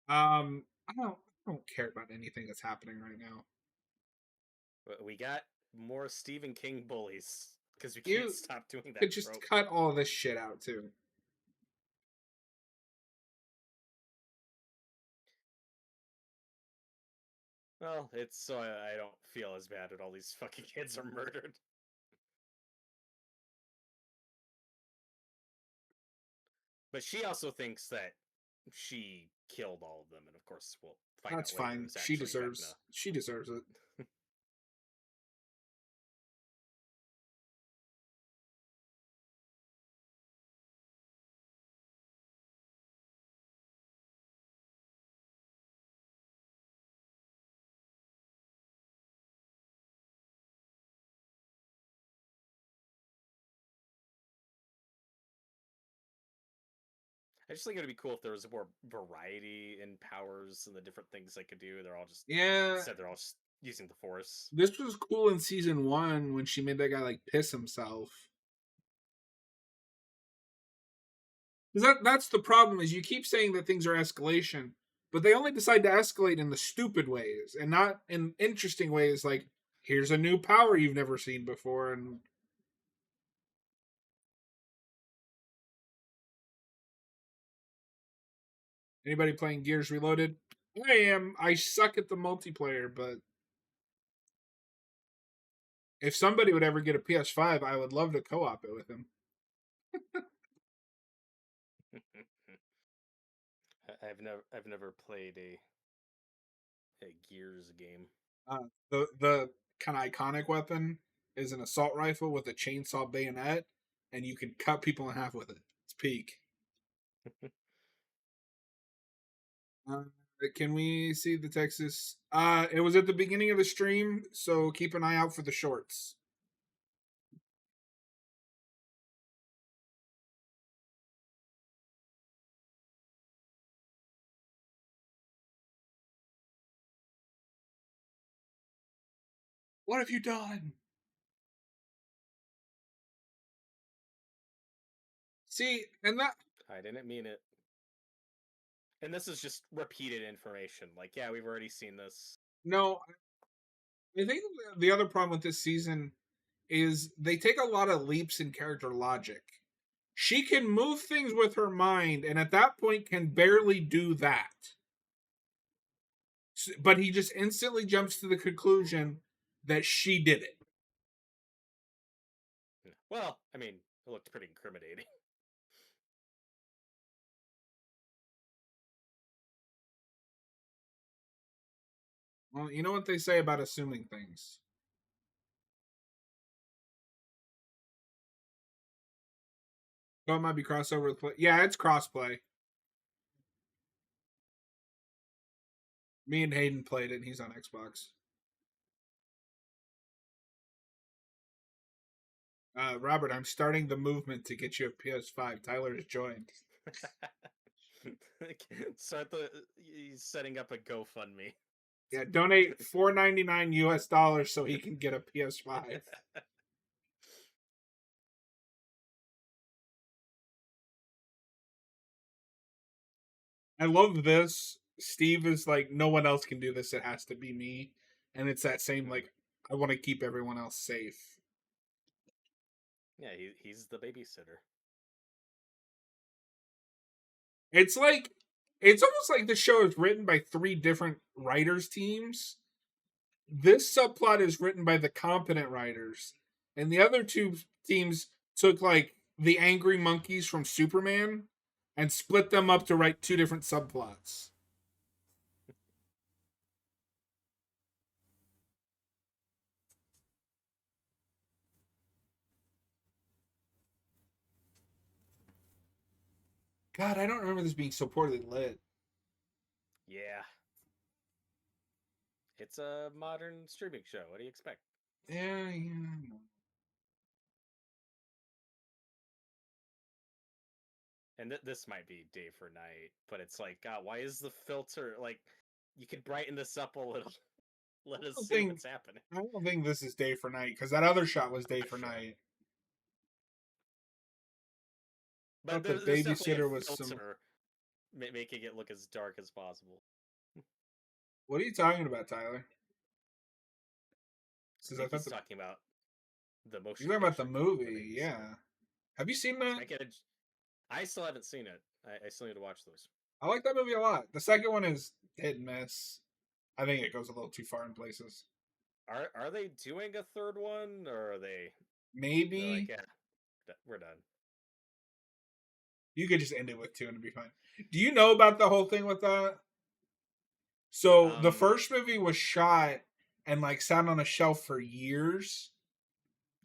[SPEAKER 1] I don't care about anything that's happening right now.
[SPEAKER 2] We got more Stephen King bullies because we can't
[SPEAKER 1] You
[SPEAKER 2] stop doing
[SPEAKER 1] could
[SPEAKER 2] that
[SPEAKER 1] just
[SPEAKER 2] trope.
[SPEAKER 1] cut all this shit out too.
[SPEAKER 2] Well, it's so I don't feel as bad when all these fucking kids are murdered. But she also thinks that she killed all of them, and of course, we'll find
[SPEAKER 1] That's
[SPEAKER 2] out later it
[SPEAKER 1] fine.
[SPEAKER 2] was actually Vecna.
[SPEAKER 1] She deserves it.
[SPEAKER 2] I just think it'd be cool if there was more variety in powers and the different things they could do. They're all just
[SPEAKER 1] Yeah,
[SPEAKER 2] Instead, they're all just using the Force.
[SPEAKER 1] this was cool in season 1 when she made that guy like piss himself. That's the problem is you keep saying that things are escalation, but they only decide to escalate in the stupid ways and not in interesting ways like here's a new power you've never seen before. And anybody playing Gears Reloaded? I am. I suck at the multiplayer, but if somebody would ever get a PS5, I would love to co-op it with him.
[SPEAKER 2] I've never played a Gears game.
[SPEAKER 1] The kind of iconic weapon is an assault rifle with a chainsaw bayonet, and you can cut people in half with it. It's peak. Uh, can we see the Texas? It was at the beginning of the stream, so keep an eye out for the shorts. What have you done? See, and that
[SPEAKER 2] I didn't mean it. And this is just repeated information. Like, yeah, we've already seen this.
[SPEAKER 1] no, I think the other problem with this season is they take a lot of leaps in character logic. She can move things with her mind, and at that point can barely do that. But he just instantly jumps to the conclusion that she did it.
[SPEAKER 2] Well, I mean, it looked pretty incriminating.
[SPEAKER 1] Well, you know what they say about assuming things. Oh, it might be crossover with play. Yeah, it's crossplay. Me and Hayden played it, and he's on Xbox. Robert, I'm starting the movement to get you a PS5. Tyler has joined.
[SPEAKER 2] Start he's setting up a GoFundMe.
[SPEAKER 1] Yeah, donate $4.99 US so he can get a PS5. I love this. Steve is like, no one else can do this. It has to be me. And it's that same like, I want to keep everyone else safe.
[SPEAKER 2] Yeah, he's the babysitter.
[SPEAKER 1] It's like, it's almost like the show is written by 3 different writers teams. This subplot is written by the competent writers, and the other 2 teams took like the angry monkeys from Superman and split them up to write 2 different subplots. God, I don't remember this being so poorly lit.
[SPEAKER 2] Yeah. It's a modern streaming show. What do you expect?
[SPEAKER 1] Yeah, yeah.
[SPEAKER 2] And this might be day for night, but it's like, God, why is the filter like? You could brighten this up a little. Let us
[SPEAKER 1] don't
[SPEAKER 2] see
[SPEAKER 1] think
[SPEAKER 2] what's happening.
[SPEAKER 1] I don't think this is day for night because that other shot was day for
[SPEAKER 2] Sure,
[SPEAKER 1] night.
[SPEAKER 2] but
[SPEAKER 1] Thought the
[SPEAKER 2] there's definitely a
[SPEAKER 1] babysitter was some.
[SPEAKER 2] filter making it look as dark as possible.
[SPEAKER 1] What are you talking about, Tyler?
[SPEAKER 2] I
[SPEAKER 1] Because I
[SPEAKER 2] think
[SPEAKER 1] thought
[SPEAKER 2] he's talking about the
[SPEAKER 1] you're
[SPEAKER 2] motion
[SPEAKER 1] talking about the
[SPEAKER 2] picture, the
[SPEAKER 1] movie.
[SPEAKER 2] babysitter.
[SPEAKER 1] Yeah. Have you seen
[SPEAKER 2] Should
[SPEAKER 1] that?
[SPEAKER 2] I get a? I still haven't seen it. I still need to watch those.
[SPEAKER 1] I like that movie a lot. The second one is hit and miss. I think it goes a little too far in places.
[SPEAKER 2] Are they doing a third one, or are they're like,
[SPEAKER 1] Maybe
[SPEAKER 2] yeah, we're done.
[SPEAKER 1] you could just end it with two and it'd be fine. Do you know about the whole thing with that? So the
[SPEAKER 2] Um.
[SPEAKER 1] first movie was shot and like sat on a shelf for years.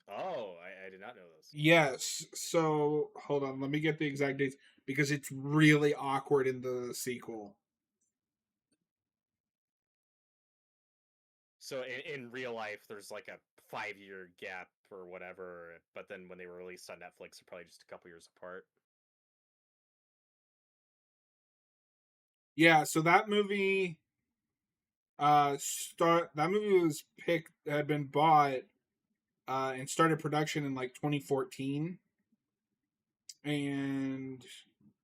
[SPEAKER 2] Oh, I did not know this.
[SPEAKER 1] Yes. So hold on, let me get the exact dates because it's really awkward in the sequel.
[SPEAKER 2] So in real life, there's like a 5 year gap or whatever, but then when they were released on Netflix, they're probably just a couple years apart.
[SPEAKER 1] Yeah, so that movie was picked had been bought and started production in like 2014 and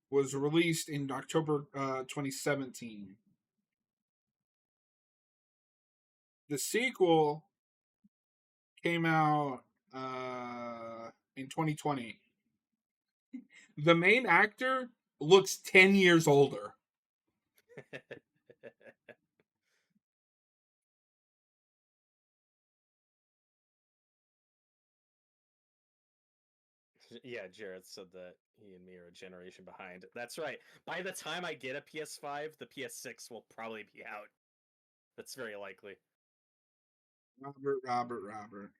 [SPEAKER 1] was released in October 2017. The sequel came out in 2020. The main actor looks 10 years older.
[SPEAKER 2] Yeah, Jared said that he and me are a generation behind. That's right. By the time I get a PS5, the PS6 will probably be out. That's very likely.
[SPEAKER 1] Robert.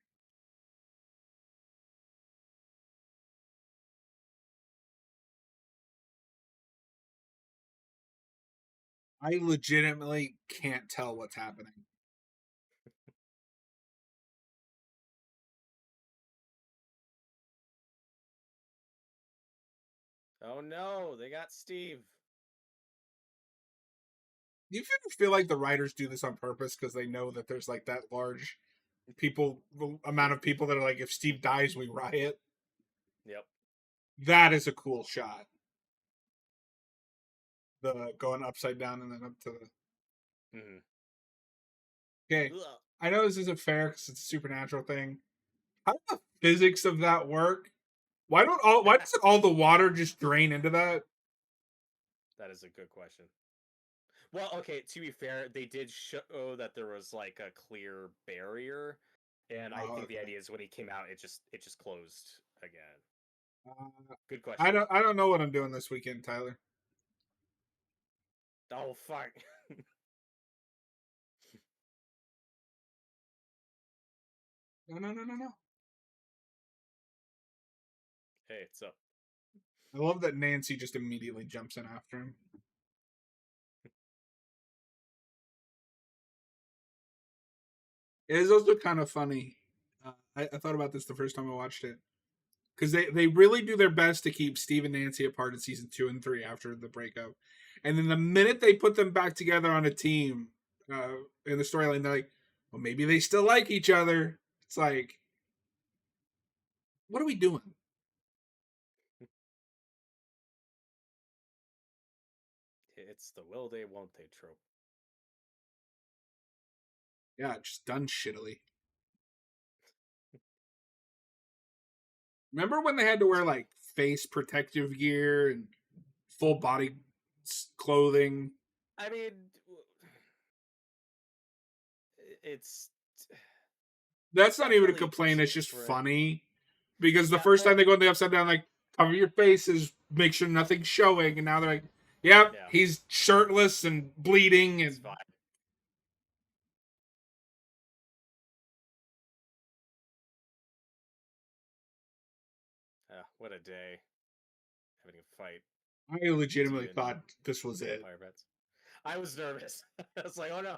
[SPEAKER 1] I legitimately can't tell what's happening.
[SPEAKER 2] Oh no, they got Steve.
[SPEAKER 1] Do you ever feel like the writers do this on purpose because they know that there's like that large amount of people that are like, if Steve dies, we riot?
[SPEAKER 2] Yep.
[SPEAKER 1] That is a cool shot. The going upside down and then up to the.
[SPEAKER 2] Hmm.
[SPEAKER 1] Okay, I know this isn't fair because it's a supernatural thing. How do the physics of that work? Why doesn't all the water just drain into that?
[SPEAKER 2] That is a good question. Well, okay, to be fair, they did show that there was like a clear barrier, and I
[SPEAKER 1] Oh,
[SPEAKER 2] think the
[SPEAKER 1] okay.
[SPEAKER 2] idea is when he came out, it just closed again.
[SPEAKER 1] Uh,
[SPEAKER 2] Good question.
[SPEAKER 1] I don't know what I'm doing this weekend, Tyler.
[SPEAKER 2] Oh fuck.
[SPEAKER 1] No.
[SPEAKER 2] Hey, so
[SPEAKER 1] I love that Nancy just immediately jumps in after him. It is also kind of funny. I thought about this the first time I watched it because they really do their best to keep Steve and Nancy apart in season 2 and 3 after the breakup, and then the minute they put them back together on a team in the storyline, they're like, well, maybe they still like each other. It's like, what are we doing?
[SPEAKER 2] it's the will they, won't they trope.
[SPEAKER 1] Yeah, just done shittily. Remember when they had to wear like face protective gear and full body clothing?
[SPEAKER 2] I mean, it's
[SPEAKER 1] That's not
[SPEAKER 2] not
[SPEAKER 1] even a
[SPEAKER 2] really
[SPEAKER 1] complaint. It's just
[SPEAKER 2] different.
[SPEAKER 1] funny because the
[SPEAKER 2] Yeah,
[SPEAKER 1] first time
[SPEAKER 2] well,
[SPEAKER 1] they go in the upside down, like cover your faces, make sure nothing's showing, and now they're like, "Yep,
[SPEAKER 2] yeah,
[SPEAKER 1] he's shirtless and bleeding."
[SPEAKER 2] it's
[SPEAKER 1] And
[SPEAKER 2] fine. What a day having a fight
[SPEAKER 1] I legitimately
[SPEAKER 2] demon
[SPEAKER 1] thought this was it.
[SPEAKER 2] vampire bats. I was nervous. I was like, oh no.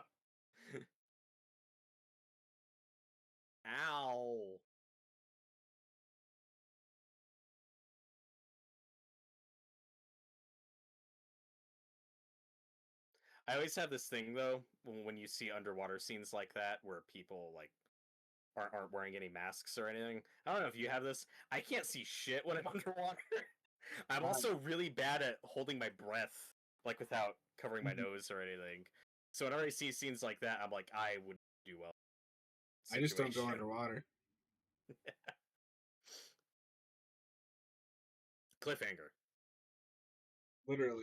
[SPEAKER 2] Ow. I always have this thing though when you see underwater scenes like that where people like aren't wearing any masks or anything. I don't know if you have this. I can't see shit when I'm underwater. I'm
[SPEAKER 1] Um,
[SPEAKER 2] also really bad at holding my breath like without covering my nose or anything. So whenever I see scenes like that, I'm like, I would do well.
[SPEAKER 1] I just don't go
[SPEAKER 2] Situation.
[SPEAKER 1] underwater.
[SPEAKER 2] Cliffhanger.
[SPEAKER 1] Literally.